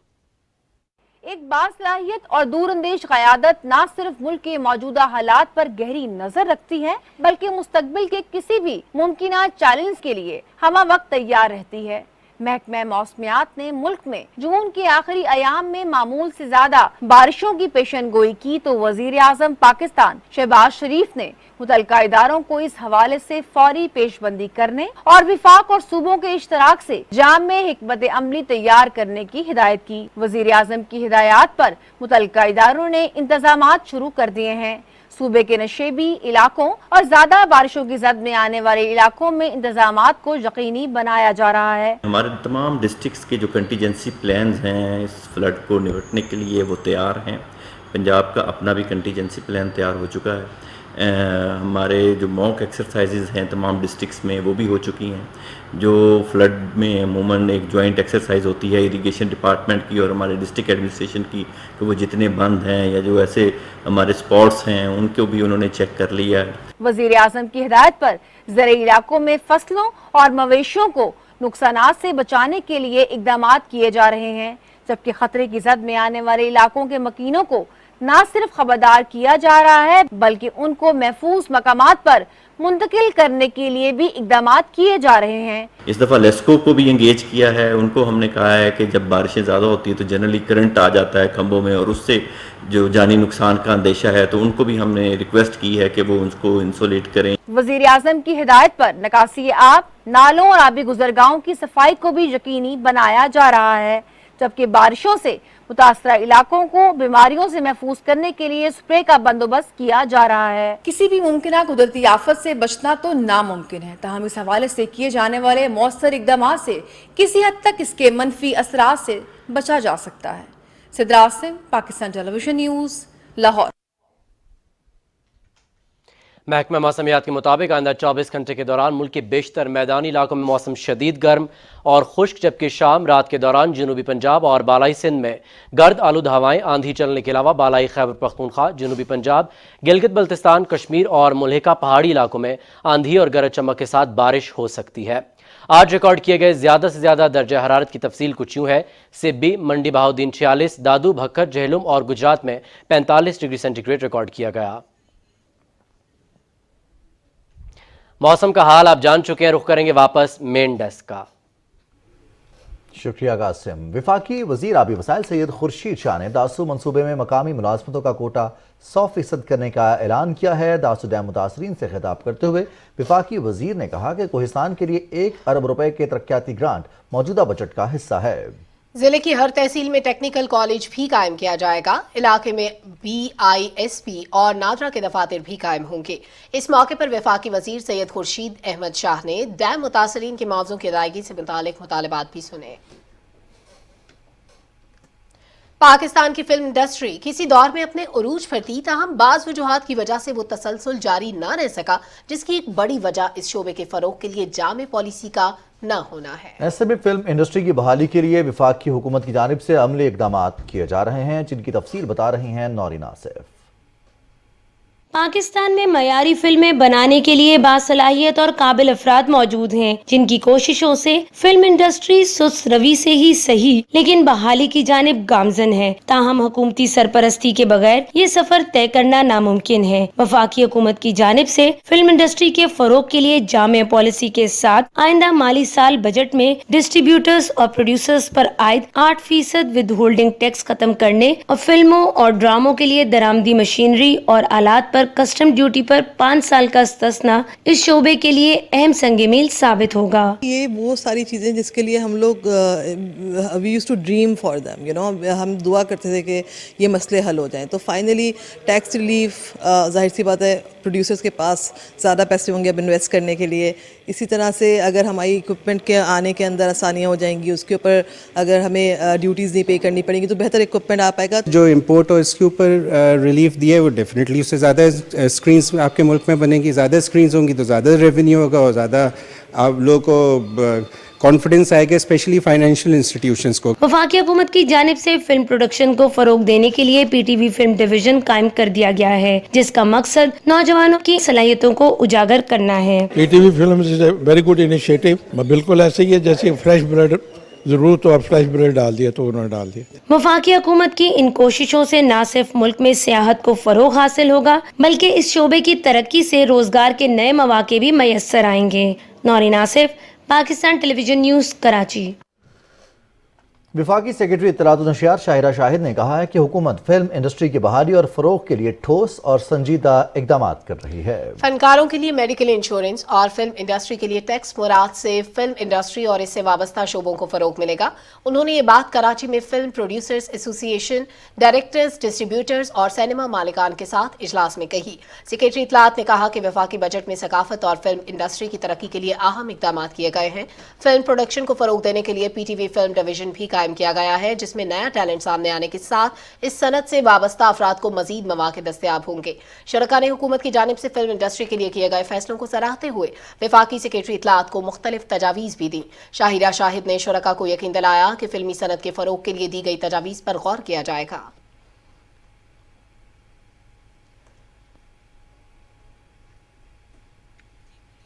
ایک باصلاحیت اور دور اندیش قیادت نہ صرف ملک کے موجودہ حالات پر گہری نظر رکھتی ہے، بلکہ مستقبل کے کسی بھی ممکنہ چیلنج کے لیے ہمہ وقت تیار رہتی ہے۔ محکمہ موسمیات نے ملک میں جون کے آخری ایام میں معمول سے زیادہ بارشوں کی پیشن گوئی کی تو وزیر اعظم پاکستان شہباز شریف نے متعلقہ اداروں کو اس حوالے سے فوری پیش بندی کرنے اور وفاق اور صوبوں کے اشتراک سے جامع حکمت عملی تیار کرنے کی ہدایت کی۔ وزیر اعظم کی ہدایات پر متعلقہ اداروں نے انتظامات شروع کر دیے ہیں۔ सूबे के नशेबी इलाकों और ज्यादा बारिशों की जद में आने वाले इलाकों में इंतजामात को यकीनी बनाया जा रहा है। हमारे तमाम डिस्ट्रिक्ट्स के जो कंटीजेंसी प्लान्स हैं इस फ्लड को निपटने के लिए वो तैयार हैं। पंजाब का अपना भी कंटीजेंसी प्लान तैयार हो चुका है। हमारे जो मॉक एक्सरसाइजेज हैं तमाम डिस्ट्रिक्ट्स में वो भी हो चुकी हैं। जो फ्लड में अमूमन एक जॉइंट एक्सरसाइज होती है इरिगेशन डिपार्टमेंट की और हमारे डिस्ट्रिक्ट एडमिनिस्ट्रेशन की, तो वो जितने बंद हैं या जो ऐसे हमारे स्पॉट्स हैं उनको भी उन्होंने चेक कर लिया है। वजीर आजम की हिदायत पर ज़राई इलाकों में फसलों और मवेशियों को नुकसानात से बचाने के लिए इकदामात किए जा रहे हैं, जबकि खतरे की जद में आने वाले इलाकों के मकीनों को न सिर्फ खबरदार किया जा रहा है बल्कि उनको महफूज मकामात पर मुंतकिल करने के लिए भी इकदामात किए जा रहे हैं। इस दफ़ा लेस्को को भी एंगेज किया है। उनको हमने कहा है कि जब बारिशें ज़्यादा होती है तो जनरली करंट आ जाता है खंभों में और उससे जो जानी नुकसान का अंदेशा है, तो उनको भी हमने रिक्वेस्ट की है कि वो उसको इंसुलेट करें। वजीर आजम की हिदायत पर निकासी आब, नालों और आबी गुजरगाहों की सफाई को भी यकीनी बनाया जा रहा है, जबकि बारिशों से मुतासरा इलाकों को बीमारियों से महफूज करने के लिए स्प्रे का बंदोबस्त किया जा रहा है। किसी भी मुमकिन कुदरती आफत से बचना तो नामुमकिन है, ताहम इस हवाले से किए जाने वाले मौसर इकदाम से किसी हद तक इसके मनफी असरात से बचा जा सकता है। Sidra Asim, Pakistan television news, Lahore. महकमा मौसमियात के मुताबिक आइंदा 24 घंटे के दौरान मुल्क के बेशतर मैदानी इलाकों में मौसम शदीद गर्म और खुश्क, जबकि शाम रात के दौरान जनूबी पंजाब और बालाई सिंध में गर्द आलूद हवाएं, आंधी चलने के अलावा बालाई खैबर पख्तूनख्वा, जनूबी पंजाब, गिलगित बल्तिस्तान, कश्मीर और मुल्हिका पहाड़ी इलाकों में आंधी और गरज चमक के साथ बारिश हो सकती है। आज रिकॉर्ड किए गए ज़्यादा से ज़्यादा दर्जा हरारत की तफसील कुछ यूँ है। सिब्बी, मंडी बहाउद्दीन 46, दादू, भक्कर, जहलुम और गुजरात में 45 डिग्री सेंटीग्रेड रिकॉर्ड किया गया। मौसम का हाल आप जान चुके हैं, रुख करेंगे वापस मेन डेस्क का। शुक्रिया कासिम। विफाकी वजीर आबी वसाइल सैयद खुर्शीद शाह ने दासू मंसूबे में मकामी मुलाजमतों का कोटा 100% करने का ऐलान किया है। दासू डैम मुतासरीन से खिताब करते हुए विफाकी वजीर ने कहा कि कोहिस्तान के लिए 1 अरब रुपए के तरक्याती ग्रांट मौजूदा बजट का हिस्सा है। जिले की हर तहसील में टेक्निकल कॉलेज भी कायम किया जाएगा। इलाके में BISP और नादरा के दफातर भी कायम होंगे। इस मौके पर वफाकी वजीर सैयद खुर्शीद अहमद शाह ने डैम मुतासरीन के मुआवजों की अदायगी से मुतालिक मुतालबात भी सुने। पाकिस्तान की फिल्म इंडस्ट्री किसी दौर में अपने उरूज पर थी, ताहम बाज़ वजूहात की वजह से वो तसलसल जारी न रह सका, जिसकी एक बड़ी वजह इस शोबे के फरोग के लिए जामे पॉलिसी का न होना है। ऐसे में फिल्म इंडस्ट्री की बहाली के लिए विफाकी हुकूमत की जानिब से अमली इकदामात किए जा रहे हैं, जिनकी तफसील बता रही हैं नौरीन आसिफ। पाकिस्तान में मयारी फिल्में बनाने के लिए बासलाहियत और काबिल अफराद मौजूद हैं, जिनकी कोशिशों से फिल्म इंडस्ट्री सुस्त रवि से ही सही लेकिन बहाली की जानिब गामजन है। ताहम हुकूमती सरपरस्ती के बगैर ये सफर तय करना नामुमकिन है। वफाकी हुकूमत की जानिब से फिल्म इंडस्ट्री के फरोग के लिए जामे पॉलिसी के साथ आइंदा माली साल बजट में डिस्ट्रीब्यूटर्स और प्रोड्यूसर्स पर आयद 8% विद होल्डिंग टैक्स खत्म करने और फिल्मों और ड्रामों के लिए दरामदी मशीनरी और आलात कस्टम ड्यूटी पर 5 साल का इस्तिस्ना इस शोबे के लिए अहम संग मील साबित होगा। ये वो सारी चीज़ें जिसके लिए हम लोग we used to dream for them, you know, हम दुआ करते थे कि ये मसले हल हो जाएं। तो फाइनली टैक्स रिलीफ, जाहिर सी बात है प्रोड्यूसर्स के पास ज़्यादा पैसे होंगे अब इन्वेस्ट करने के लिए। इसी तरह से अगर हमारी इक्विपमेंट के आने के अंदर आसानियाँ हो जाएंगी, उसके ऊपर अगर हमें ड्यूटीज़ नहीं पे करनी पड़ेंगी तो बेहतर इक्विपमेंट आ पाएगा। जो इम्पोर्ट और इसके ऊपर रिलीफ दिया है वो डेफिनेटली उससे ज़्यादा स्क्रीन्स आपके मुल्क में बनेंगी, ज़्यादा स्क्रीन्स होंगी तो ज़्यादा रेवेन्यू होगा और ज़्यादा आप लोगों को कॉन्फिडेंस आएगा, स्पेशली फाइनेंशियल इंस्टीट्यूशंस को। वफाकी हुकूमत की जानिब से फिल्म प्रोडक्शन को फरोग देने के लिए PTV फिल्म डिवीजन कायम कर दिया गया है, जिसका मकसद नौजवानों की सलाहियतों को उजागर करना है। PTV film is a very good initiative. बिल्कुल ऐसे ही है जैसे फ्रेश ब्लड जरूरत तो अब फ्रेश ब्लड डाल दिया तो उन्होंने डाल दिया। वफाकी हुकूमत की इन कोशिशों से न सिर्फ मुल्क में सियाहत को फरोग हासिल होगा बल्कि इस शोबे की तरक्की से रोजगार के नए मौके भी मैसर आएंगे। Naureen Asif, Pakistan television news, Karachi. वफाकी सेक्रेटरी इत्तलात और नशियात शाहिरा शाहिद ने कहा है कि हुकूमत फिल्म इंडस्ट्री की बहाली और फरोग के लिए ठोस और संजीदा इकदाम कर रही है। फनकारों के लिए मेडिकल इंश्योरेंस और फिल्म इंडस्ट्री के लिए टैक्स मुराद से फिल्म इंडस्ट्री और इससे वाबस्ता शोबों को फरोग मिलेगा। उन्होंने ये बात कराची में film producers association, directors, distributors और सिनेमा मालिकान के साथ इजलास में कही। सेक्रेटरी इत्तलात ने कहा कि वफाकी बजट में सकाफत और फिल्म इंडस्ट्री की तरक्की के लिए अहम इकदाम किए गए हैं। फिल्म प्रोडक्शन को फरोग देने के लिए पीटीवी फिल्म डिवीजन भी कायम किया गया है, जिसमें नया टैलेंट सामने आने के साथ इस सनत से वाबस्ता अफराद को मजीद मौके दस्तयाब होंगे। शरका ने हुकूमत की जानिब से फिल्म इंडस्ट्री के लिए किए गए फैसलों को सराहते हुए वफाकी सेक्रेटरी इत्तलात को मुख्तलिफ तजावीज़ भी दी। शाहिरा शाहिद ने शरका को यकीन दिलाया कि फिल्मी सनत के फरोग के लिए दी गई तजावीज़ पर गौर किया जाएगा।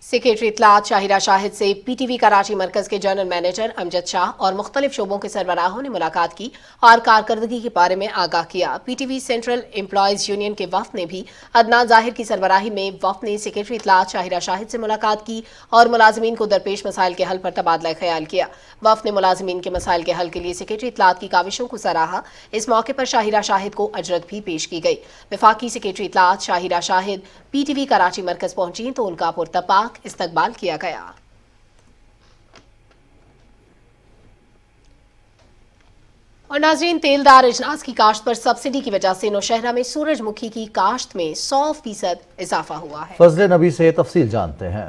सेक्रेटरी इत्तलात शाहिरा शाहिद से पीटीवी कराची मरकज के जनरल मैनेजर अमजद शाह और मुख्तलिफ शोबों के सरबराहों ने मुलाकात की और कारकर्दगी के बारे में आगाह किया। पीटीवी सेंट्रल एम्प्लॉयज यूनियन के वफ्द ने भी अदनान जाहिर की सरबराही में वफ्द ने सेक्रेटरी इत्तलात शाहिरा शाहिद से मुलाकात की और मुलाजमीन को दरपेश मसाइल के हल पर तबादला ख्याल किया। वफ्द ने मुलाजमीन के मसाइल के हल के लिए सेक्रेटरी इत्तलात की काविशों को सराहा। इस मौके पर शाहिरा शाहिद को अजरत भी पेश की गई। वफाकी सेक्रेटरी इत्तलात शाहिरा शाहिद पीटीवी कराची मरकज पहुंची तो उनका पुरतपाक इस्तकबाल किया गया। और नाजरीन, तेलदार अजनास की काश्त पर सब्सिडी की वजह से नौशहरा में सूरजमुखी की काश्त में 100% इजाफा हुआ है। फजल नबी से तफसील जानते हैं।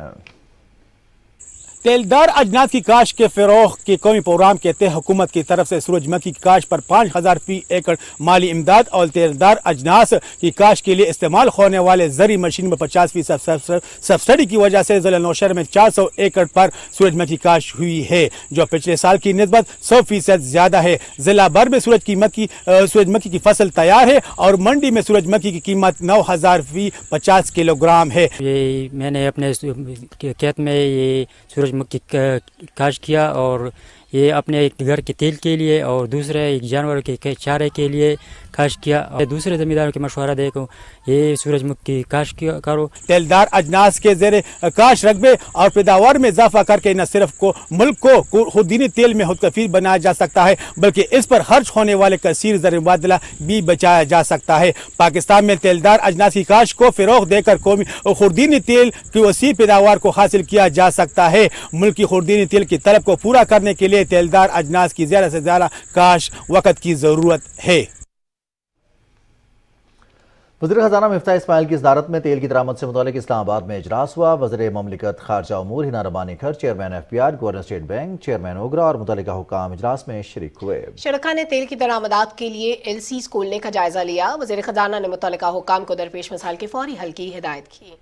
तेलदार अजनास की काश्त के फरोग के कौमी प्रोग्राम के तहत हुकूमत की तरफ से सूरजमुखी की काश्त पर 5000 फी एकड़ माली इमदाद और तेलदार अजनास की काश्त के लिए इस्तेमाल होने वाले जरी मशीन में 50% सब्सिडी की वजह से जिला नौशहर में 400 एकड़ पर सूरजमुखी की काश्त हुई है, जो पिछले साल की निस्बत 100% ज्यादा है। जिला भर में सूरजमुखी की फसल तैयार है और मंडी में सूरजमुखी की कीमत 9000 फी 50 किलोग्राम है। ये मैंने अपने खेत में ये सूरजमुखी काश्त किया और ये अपने घर के तेल के लिए और दूसरे जानवरों के चारे के लिए काश्त किया और दूसरे जमींदारों के मशवरा देखो ये सूरजमुखी काश्त करो। तेलदार अजनास के जेर काश्त रकबे और पैदावार में इजाफा करके न सिर्फ को मुल्क को खुदीनी तेल में खुदकफील बनाया जा सकता है, बल्कि इस पर खर्च होने वाले कसीर ज़र मुबादला भी बचाया जा सकता है। पाकिस्तान में तेलदार अजनास की काश्त को फ़रोग़ देकर कौमी खुदीनी तेल की वसी पैदावार को हासिल किया जा सकता है। मुल्क की खुदीनी तेल की तलब को पूरा करने के लिए तेलदार अजनास की ज़्यादा से ज़्यादा काश्त वक़्त की ज़रूरत है। वज़ीर ख़ज़ाना मिफ्ताह इस्माइल की सदारत में तेल की दरामद से मुतालिक इस्लामाबाद में इजलास हुआ। वज़ीर ममलिकत खारजा उमूर Hina Rabbani Khar, chairman FBR, governor state bank, chairman OGRA और मुतल्लिका हुक्काम इजलास में शरीक हुए। शरका ने तेल की दरामदात के लिए LCs खोलने का जायजा लिया। वज़ीर ख़ज़ाना ने मुतल्लिका हुक्काम को दरपेश मसाइल के फौरी हल की हिदायत की।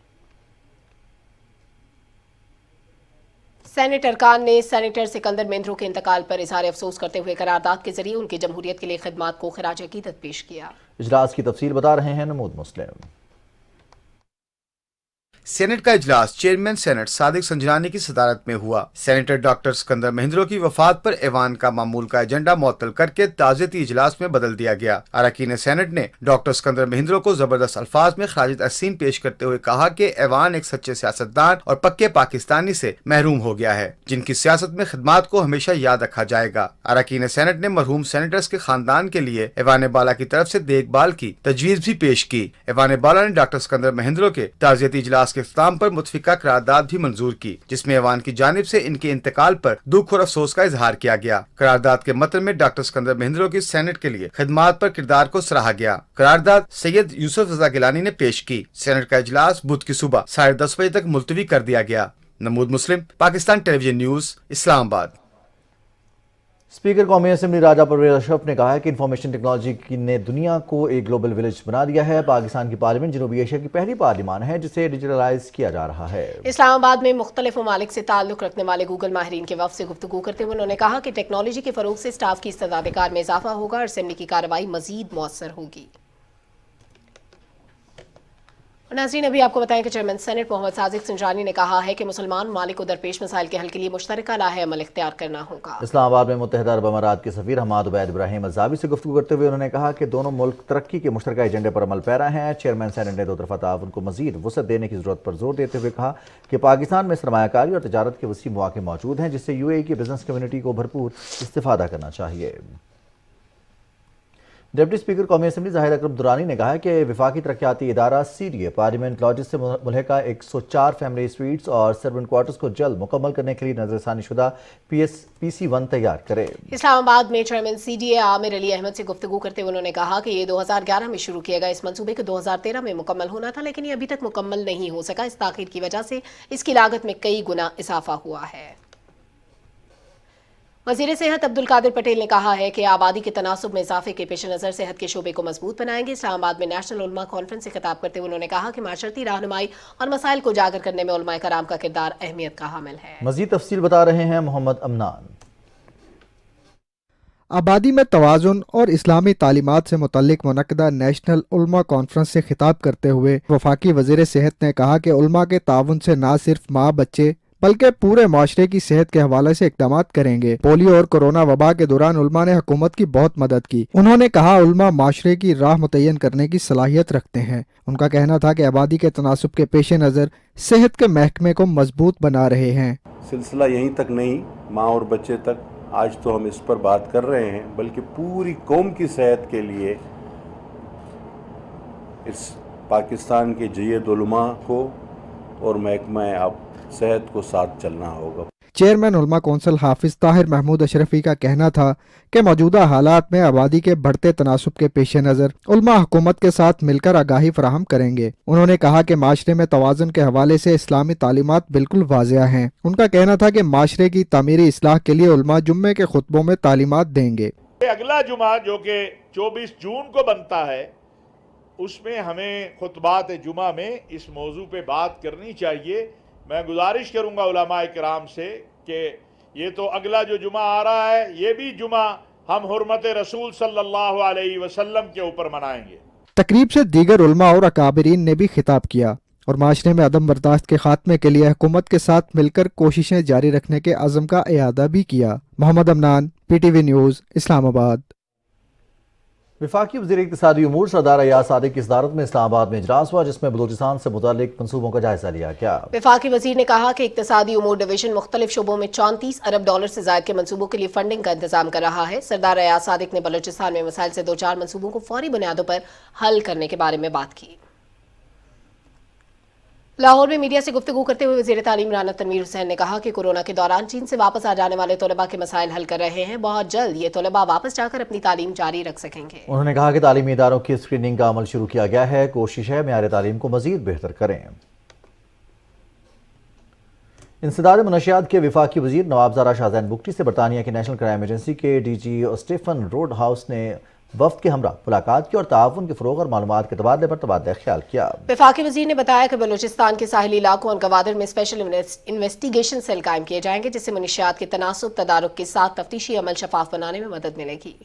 सेनेटर खान ने सेनेटर सिकंदर मेंद्रो के इंतकाल पर इजहार अफसोस करते हुए करारदाद के जरिए उनकी जमहूरियत के लिए खिदमात को खराज अकीदत पेश किया। इजलास की तफसील बता रहे हैं नमूद मुस्लिम। सेनेट का इजलास चेयरमैन सेनेट सादिक संजरानी की सदारत में हुआ। सेनेटर डॉक्टर सिकंदर मेंद्रो की वफात पर ऐवान का मामूल का एजेंडा मुअत्तल करके ताज़ियती इजलास में बदल दिया गया। अरकान सेनेट ने डॉक्टर सिकंदर मेंद्रो को जबरदस्त अल्फाज में खराज तहसीन पेश करते हुए कहा कि ऐवान एक सच्चे सियासतदान और पक्के पाकिस्तानी से महरूम हो गया है, जिनकी सियासत में खिदमात को हमेशा याद रखा जाएगा। अरकान सेनेट ने मरहूम सेनेटर्स के खानदान के लिए ऐवान बाला की तरफ से देखभाल की तजवीज़ भी पेश की। ऐवान बाला ने डॉक्टर सिकंदर मेंद्रो के ताज़ियती इजलास के इख्तिताम पर मुतफिका करारदाद भी मंजूर की, जिसमें ऐवान की जानिब से इनके इंतकाल पर दुख और अफसोस का इजहार किया गया। करारदाद के मतन में डॉक्टर सिकंदर मेंद्रो की सेनेट के लिए खिदमात पर किरदार को सराहा गया। करारदाद सैयद यूसुफ रजा गिलानी ने पेश की। सेनेट का इजलास बुध की सुबह 10:30 बजे तक मुलतवी कर दिया गया। Namood Muslim, Pakistan television news, Islamabad. Speaker कौमी असेंबली राजा परवेज अशरफ ने कहा है कि इंफॉर्मेशन टेक्नोलॉजी ने दुनिया को एक ग्लोबल विलेज बना दिया है। पाकिस्तान की पार्लियामेंट जनूबी एशिया की पहली पार्लियामान है जिसे डिजिटलाइज किया जा रहा है। इस्लामाबाद में मुख्तलिफ ममालिक से ताल्लुक रखने वाले गूगल माहिरीन के वफ़द से गुफ्तगू करते हुए उन्होंने कहा कि टेक्नोलॉजी के फरोग से स्टाफ की इस्तेदाद कार में इजाफा होगा और असेंबली की कार्रवाई मजीद मौसर होगी। और नाज़रीन, अभी आपको बताएं कि चेयरमैन सेनेट मोहम्मद सादिक संजानी ने कहा है कि मुसलमान ममालिक को दरपेश मसाइल के हल के लिए मुश्तरका लाहे अमल इख्तियार करना होगा। इस्लामाबाद में मुत्तहिदा अरब अमारात के सफीर हमाद उबैद इब्राहिम अज़ावी से गुफ्तगू करते हुए उन्होंने कहा कि दोनों मुल्क तरक्की के मुश्तरका एजेंडे पर अमल पैरा हैं। चेयरमैन सेनेट ने दो तरफा ताउन को मजीद वसअत देने की ज़रूरत पर जोर देते हुए कहा कि पाकिस्तान में सरमायाकारी और तजारत के वसी मौके मौजूद हैं, जिससे UAE की बिजनेस कम्युनिटी को भरपूर इस्तिफादा करना चाहिए। डिप्टी स्पीकर कौमी असम्बली जाहिद अकरम दुरानी ने कहा है कि वफाकी तरक्याती इदारा CDA पार्लियामेंट लॉजिस से मुल्हिका 104 फैमिली स्वीट्स और सर्वेंट क्वार्टर्स को जल्द मुकम्मल करने के लिए नजरसानी शुदा PC1 तैयार करे। इस्लामाबाद में चेयरमैन CDA आमिर अली अहमद से गुफ्तगू करते हुए उन्होंने कहा कि ये 2011 में शुरू किया गया इस मंसूबे को 2013 में मुकम्मल होना था, लेकिन ये अभी तक मुकम्मल नहीं हो सका। इस ताखीर की वजह से इसकी लागत में कई गुना इजाफा हुआ है। वज़ीर सेहत अब्दुल कादिर पटेल ने कहा है कि आबादी के तनासुब में इजाफे के पेश नज़र सेहत के शोबे को मजबूत बनाएंगे। इस्लामाबाद में नेशनल उलमा कॉन्फ्रेंस से खिताब करते हुए उन्होंने कहा कि माशरती रहनुमाई और मसाइल को उजागर करने में उलमाए कराम का किरदार अहमियत का हामिल है। मज़ीद तफसील बता रहे हैं मोहम्मद अमनान। आबादी में तवाज़ुन और इस्लामी तालीमात से मुतल्लिक मुनक्कदा नेशनल उलमा कॉन्फ्रेंस से खिताब करते हुए वफाकी वज़ीर सेहत ने कहा कि उलमा के ताउन से न सिर्फ माँ बच्चे बल्कि पूरे माशरे की सेहत के हवाले से इक़दाम करेंगे। पोलियो और कोरोना वबा के दौरान उलमा ने हुकूमत की बहुत मदद की। उन्होंने कहा उलमा माशरे की राह मुतय्यन करने की सलाहियत रखते हैं। उनका कहना था कि आबादी के तनासुब के पेश नज़र सेहत के महकमे को मजबूत बना रहे हैं। सिलसिला यहीं तक नहीं, माँ और बच्चे तक आज तो हम इस पर बात कर रहे हैं, बल्कि पूरी कौम की सेहत के लिए इस पाकिस्तान के जय्यद उलमा को और महकमा अब सेहत को साथ चलना होगा। चेयरमैन उलमा कौंसिल हाफिज ताहिर महमूद अशरफी का कहना था कि मौजूदा हालात में आबादी के बढ़ते तनासुब के पेश नज़र उलमा हुकूमत के साथ मिलकर आगाही फराहम करेंगे। उन्होंने कहा कि माशरे में तवाज़ुन के हवाले से इस्लामी तालीमात बिल्कुल वाज़िया हैं। उनका कहना था कि माशरे की तामीरी इस्लाह के लिए उलमा जुम्मे के खुतबों में तालीमात देंगे। अगला जुमा जो कि 24 जून को बनता है, उसमें हमें खुतबात जुमा में इस मौजू पे बात करनी चाहिए। मैं गुजारिश करूंगा उलमाए किराम से कि ये तो अगला जो जुमा आ रहा है, ये भी जुमा हम हुर्मत रसूल सल्लल्लाहु अलैहि वसल्लम के ऊपर मनाएंगे। तकरीब से दीगर उलमा और अकाबरीन ने भी खिताब किया और माशरे में अदम बर्दाश्त के खात्मे के लिए हुकूमत के साथ मिलकर कोशिशें जारी रखने के अज़म का इयादा भी किया। Mohammad Amnan, PTV news, Islamabad. वफाकी वज़ीर इक़्तिसादी उमूर सरदार अयाज सादिक की सदारत में इस्लामाबाद में इजलास हुआ, जिसमें बलूचिस्तान से मुतालिक मंसूबों का जायजा लिया गया। वफाकी वज़ीर ने कहा कि इक़्तिसादी उमूर डिवीजन मुख्तलिफ शोबों में 34 अरब डॉलर से ज़ायद के मंसूबों के लिए फंडिंग का इंतजाम कर रहा है। सरदार अयाज सादिक ने बलूचिस्तान में मसाइल से 2-4 मंसूबों को फौरी बुनियादों पर हल करने के बारे में बात की। लाहौर में मीडिया से गुफ्तगू करते हुए वज़ीर तालीम राना तनवीर हुसैन ने कहा कि कोरोना के दौरान चीन से वापस आ जाने वाले तलबा के मसाइल हल कर रहे हैं। बहुत जल्द ये तलबा वापस जाकर अपनी तालीम जारी रख सकेंगे। उन्होंने कहा कि तालीमी इदारों की स्क्रीनिंग का अमल शुरू किया गया है। कोशिश है मेयार तालीम को मजीद बेहतर करें। इंसदाद मुनशियात के वफाकी वज़ीर नवाब ज़ारा शाहजैन बुगटी से बरतानिया की नेशनल क्राइम एजेंसी के DG स्टीफन रोड हाउस ने वफ्द के हमरा मुलाकात की और ताउन के फ़रोग़ और मालूमात के तबादले पर तबादला ख्याल किया। वफाकी वज़ीर ने बताया कि बलूचिस्तान के साहिली इलाकों और गवादर में स्पेशल इन्वेस्टिगेशन सेल कायम किए जाएंगे, जिससे मुनशियात के तनासुब तदारुक के साथ तफ्तीशी अमल शफाफ बनाने में मदद मिलेगी।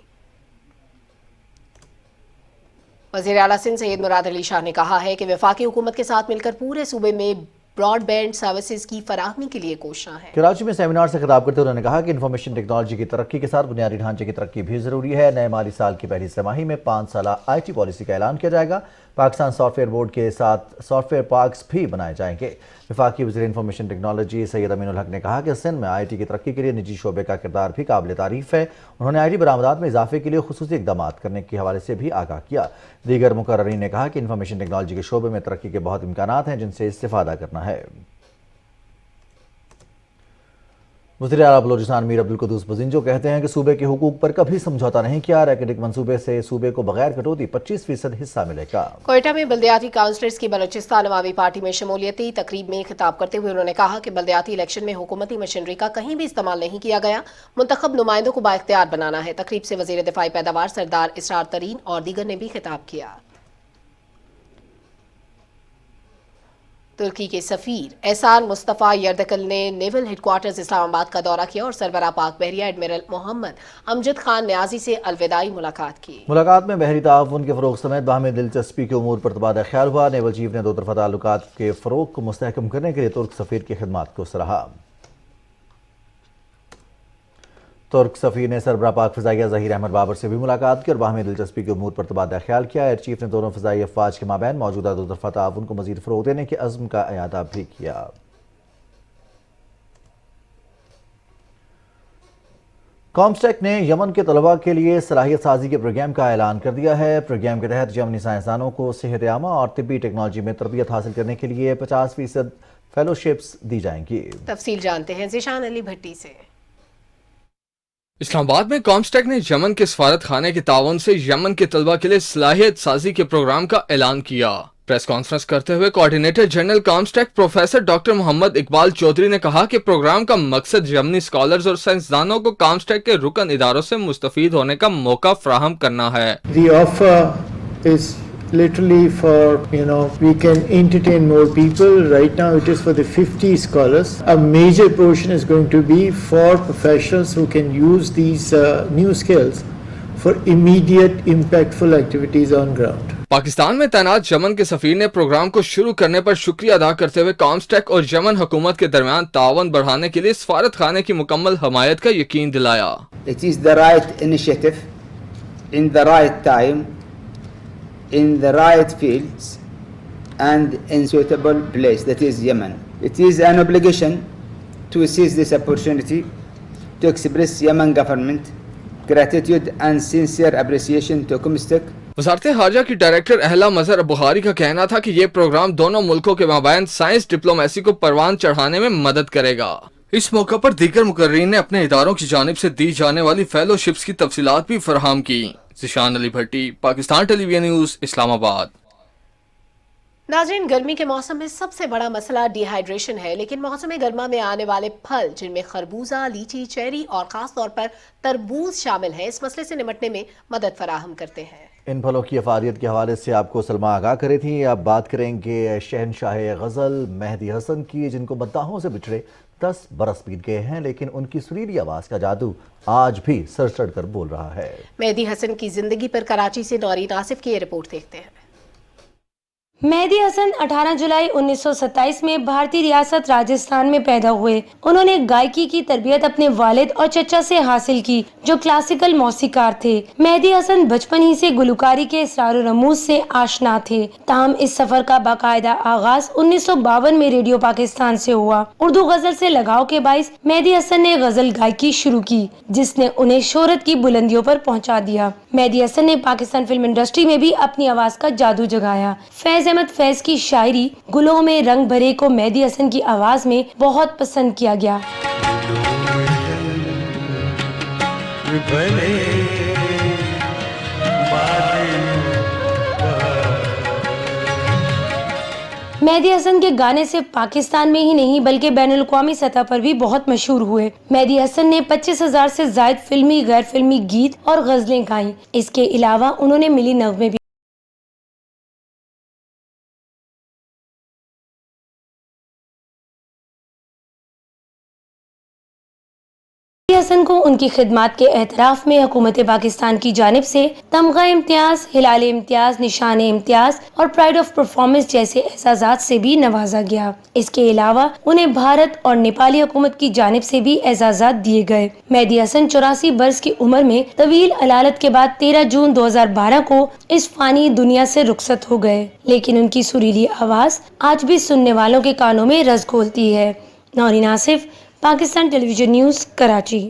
वज़ीर आला सिंध सैयद मुराद अली शाह ने कहा है कि वफाकी हुकूमत के साथ मिलकर पूरे सूबे में ब्रॉडबैंड सर्विसेज की फराहमी के लिए कोशिश है। कराची में सेमिनार से खिताब करते हुए उन्होंने कहा कि इन्फॉर्मेशन टेक्नोलॉजी की तरक्की के साथ बुनियादी ढांचे की तरक्की भी जरूरी है। नए माली साल की पहली तिमाही में 5 साला IT पॉलिसी का ऐलान किया जाएगा। पाकिस्तान सॉफ्टवेयर बोर्ड के साथ सॉफ्टवेयर पार्क्स भी बनाए जाएंगे। वफाकी वज़ीर इन्फॉर्मेशन टेक्नोलॉजी सैयद अमीनुल हक ने कहा कि सिंध में IT की तरक्की के लिए निजी शोबे का किरदार भी काबिल तारीफ है। उन्होंने IT बरामदात में इजाफे के लिए खुसूसी इक़दाम करने के हवाले से भी आगाह किया। दीगर मुकर्ररीन ने कहा कि इन्फॉर्मेशन टेक्नोलॉजी के शोबे में तरक्की के बहुत इम्कानात हैं, जिनसे इस्तिफादा करना है। वज़ीर आला बलूचिस्तान मीर अब्दुल कुद्दूस बज़िंजो कहते हैं कि सूबे के हुकूक पर कभी समझौता नहीं किया। रैकेटिक मंसूबे से सूबे को बगैर कटौती 25% हिस्सा मिलेगा। कोयटा में बल्दियाती काउंसलर्स की बलूचिस्तान अवामी पार्टी में शमूलियती तकरीब में खिताब करते हुए उन्होंने कहा कि बल्दियाती इलेक्शन में हुकूमती मशीनरी का कहीं भी इस्तेमाल नहीं किया गया। मुंतखब नुमाइंदों को बाइख्तियार बनाना है। तकरीब से वज़ीर दिफाई पैदावार सरदार इसरार तरीन और दीगर ने भी खिताब किया। तुर्की के सफीर एहसान मुस्तफ़ा यर्दकल ने नेवल हेडक्वार्टर्स इस्लामाबाद का दौरा किया और सरबराह पाक बहरिया एडमिरल मोहम्मद अमजद खान न्याजी से अलविदाई मुलाकात की। मुलाकात में बहरी ताउन के फ़रोग़ समेत बाहमी दिलचस्पी के उमूर पर तबादला ख्याल हुआ। नेवल चीफ ने दो तरफ़ा ताल्लुकात के फ़रोग़ को मुस्तहकम करने के लिए तुर्क सफ़ीर की खिदमात को सराहा। तुर्क सफ़ीर ने सरबराह पाक फ़िज़ाइया ज़हीर अहमद बाबर से भी मुलाकात की और बाहमी दिलचस्पी के उमूर पर तबादला ख्याल किया। एयर चीफ ने दोनों फ़िज़ाई अफ़वाज के माबैन मौजूदा दो तरफ़ा ताउन को मज़ीद फ़रोग़ देने के अज़्म का इयादा भी किया। कॉमस्टेक ने यमन के तलबा के लिए सलाहियत साजी के प्रोग्राम का ऐलान कर दिया है। प्रोग्राम के तहत यमनी साइंसदानों को सेहत आमा और तिब्बी टेक्नोलॉजी में तरबियत हासिल करने के लिए 50% फेलोशिप्स दी जाएंगी। तफसील जानते हैं ज़िशान अली भट्टी से। इस्लामाबाद में कॉमस्टेक ने यमन के सफारत खाने के ताउन से यमन के तलबा के लिए सलाहियत साजी के प्रोग्राम का ऐलान किया। प्रेस कॉन्फ्रेंस करते हुए coordinator general COMSTECH professor doctor Mohammad Iqbal Chaudhry ने कहा कि प्रोग्राम का मकसद यमनी स्कॉलर्स और साइंसदानों को कॉमस्टेक के रुकन इदारों से मुस्तफीद होने का मौका फराहम करना है। The offer is literally for, we can entertain more people. Right now it is for the 50 scholars. A major portion is going to be for professionals who can use these new skills for immediate impactful activities on ground. Pakistan में तैनात Yemen के सफीर ने programme को शुरू करने पर शुक्रिया अदा करते हुए कॉमस्टेक और यमन हुकूमत के दरमियान तावन बढ़ाने के लिए सफारत खाने की मुकम्मल हमायत का यकीन दिलाया। It is the right initiative in the right time, in the right fields and in suitable place, that is Yemen. It is an obligation to seize this opportunity to express Yemen government gratitude and sincere appreciation to COMSTEC. वज़ारत हारजा की director अहला मजहर बुखारी का कहना था कि ये programme दोनों मुल्कों के माबैन science diplomacy को परवान चढ़ाने में मदद करेगा। इस मौका पर दीगर मुकर्रीन ने अपने इदारों की जानिब से दी जाने वाली फेलोशिप्स की तफसीलात भी फराहम की। ज़िशान अली भट्टी, पाकिस्तान टेलीविजन न्यूज़, इस्लामाबाद। नाज़रीन, गर्मी के मौसम में सबसे बड़ा मसला डिहाइड्रेशन है, लेकिन मौसम गर्मा में आने वाले फल जिनमें खरबूजा, लीची, चेरी और ख़ास तौर पर तरबूज शामिल है, इस मसले से निपटने में मदद फराहम करते हैं। इन फलों की अफादियत के हवाले से आपको सलमा आगाह करे थी। अब बात करेंगे शहनशाह गज़ल मेहदी हसन की, जिनको मद्दाहों से बिछड़े 10 बरस बीत गए हैं, लेकिन उनकी सुरीली आवाज़ का जादू आज भी सर चढ़ कर बोल रहा है। मेहदी हसन की जिंदगी पर कराची से नौरीन आसिफ की ये रिपोर्ट देखते हैं। मेहदी हसन 18 जुलाई 1927 में भारतीय रियासत राजस्थान में पैदा हुए। उन्होंने गायकी की तरबियत अपने वालिद और चचा से हासिल की, जो क्लासिकल मौसीकार थे। मेहदी हसन बचपन ही से गुलकारी के इसरार रमूज से आशना थे। ताहम इस सफर का बाकायदा आगाज 1952 में रेडियो पाकिस्तान से हुआ। उर्दू गजल से लगाव के बाइस मेहदी हसन ने गजल गायकी शुरू की, जिसने उन्हें शोहरत की बुलंदियों पर पहुँचा दिया। मेहदी हसन ने पाकिस्तान फिल्म इंडस्ट्री में भी अपनी आवाज का जादू जगाया। फैज अहमद फैज की शायरी गुलों में रंग भरे को मेहदी हसन की आवाज में बहुत पसंद किया गया। मेहदी हसन के गाने सिर्फ पाकिस्तान में ही नहीं बल्कि बैनुल अक़वामी सतह पर भी बहुत मशहूर हुए। मेहदी हसन ने 25,000 से ज्यादा फिल्मी, गैर फिल्मी गीत और गजलें गाईं। इसके अलावा उन्होंने मिली नग़मे भी हसन को उनकी खिदमात के एतराफ में हुकूमत पाकिस्तान की जानिब से तमगा इम्तियाज, हिलाल इम्तियाज, निशान इम्तियाज और प्राइड ऑफ परफॉर्मेंस जैसे एजाज़ात से भी नवाजा गया। इसके अलावा उन्हें भारत और नेपाली हुकूमत की जानिब से भी एजाज़ात दिए गए। मेहदी हसन 84 बरस की उम्र में तवील अलालत के बाद 13 जून 2012 को इस फानी दुनिया से रुखसत हो गए, लेकिन उनकी सुरीली आवाज आज भी सुनने वालों के कानों में रस घोलती है। Naureen Asif, Pakistan television news, Karachi.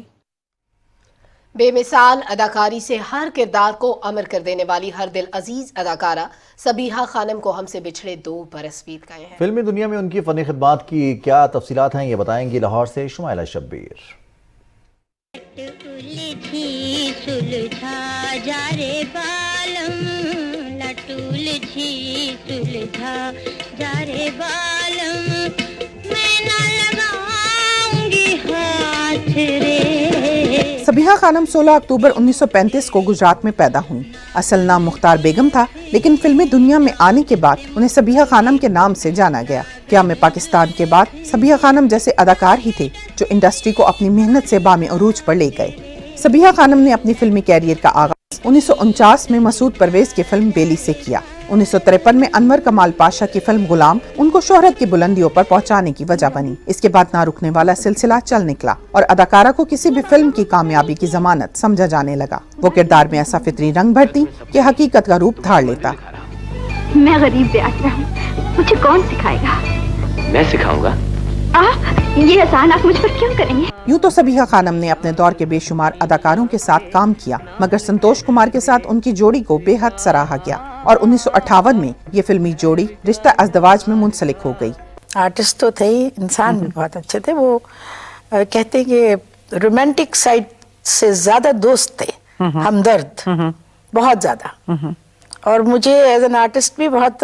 बेमिसाल अदाकारी से हर किरदार को अमर कर देने वाली हर दिल अजीज अदाकारा सबीहा खानम को हमसे बिछड़े 2 बरस बीत गए हैं। फिल्मी दुनिया में उनकी फनी खिदमात की क्या तफसीलात हैं, ये बताएंगी लाहौर से शुमाइला शब्बीर। सबिहा खानम 16 अक्टूबर 1935 को गुजरात में पैदा हुई। असल नाम मुख्तार बेगम था, लेकिन फिल्मी दुनिया में आने के बाद उन्हें सबिहा खानम के नाम से जाना गया। क्या में पाकिस्तान के बाद सबिहा खानम जैसे अदाकार ही थे जो इंडस्ट्री को अपनी मेहनत से बामे अरूज पर ले गए। सबिहा खानम ने अपनी फिल्मी कैरियर का आगाज 1949 में मसूद परवेज की फिल्म बेली से किया। 1953 में अनवर कमाल पाशा की फिल्म गुलाम उनको शोहरत की बुलंदियों पर पहुंचाने की वजह बनी। इसके बाद ना रुकने वाला सिलसिला चल निकला और अदाकारा को किसी भी फिल्म की कामयाबी की जमानत समझा जाने लगा। वो किरदार में ऐसा फितरी रंग भरती कि हकीकत का रूप धार लेता। मैं गरीब बेआसरा हूँ, मुझे कौन सिखाएगा? मैं सिखाऊंगा। ये एहसान आप मुझ पर क्यों करेंगे? यूँ तो सबिहा खानम ने अपने दौर के बेशुमार अदाकारों के साथ काम किया, मगर संतोष कुमार के साथ उनकी जोड़ी को बेहद सराहा गया और 1958 में ये फिल्मी जोड़ी रिश्ता अज़दवाज में मुंसलिक हो गई। आर्टिस्ट तो थे ही, इंसान भी बहुत अच्छे थे। वो कहते कि रोमांटिक साइड से ज्यादा दोस्त थे, हमदर्द बहुत ज्यादा। और मुझे एज एन आर्टिस्ट भी बहुत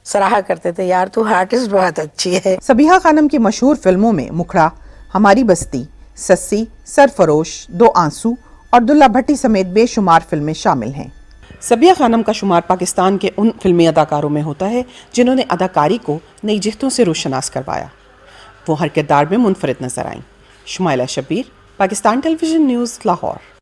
सराहा करते थे, यार तू आर्टिस्ट बहुत अच्छी है। सबिहा खानम की मशहूर फिल्मों में मुखड़ा, हमारी बस्ती, सस्सी, सरफरोश, दो आंसू और दुल्ला भट्टी समेत बेशुमार फिल्में शामिल हैं। सबिहा खानम का शुमार पाकिस्तान के उन फिल्मी अदाकारों में होता है जिन्होंने अदाकारी को नई जिहतों से रोशनास करवाया। वो हर किरदार में मुनफरिद नजर आईं। Shumaila Shabbir, Pakistan television news, Lahore.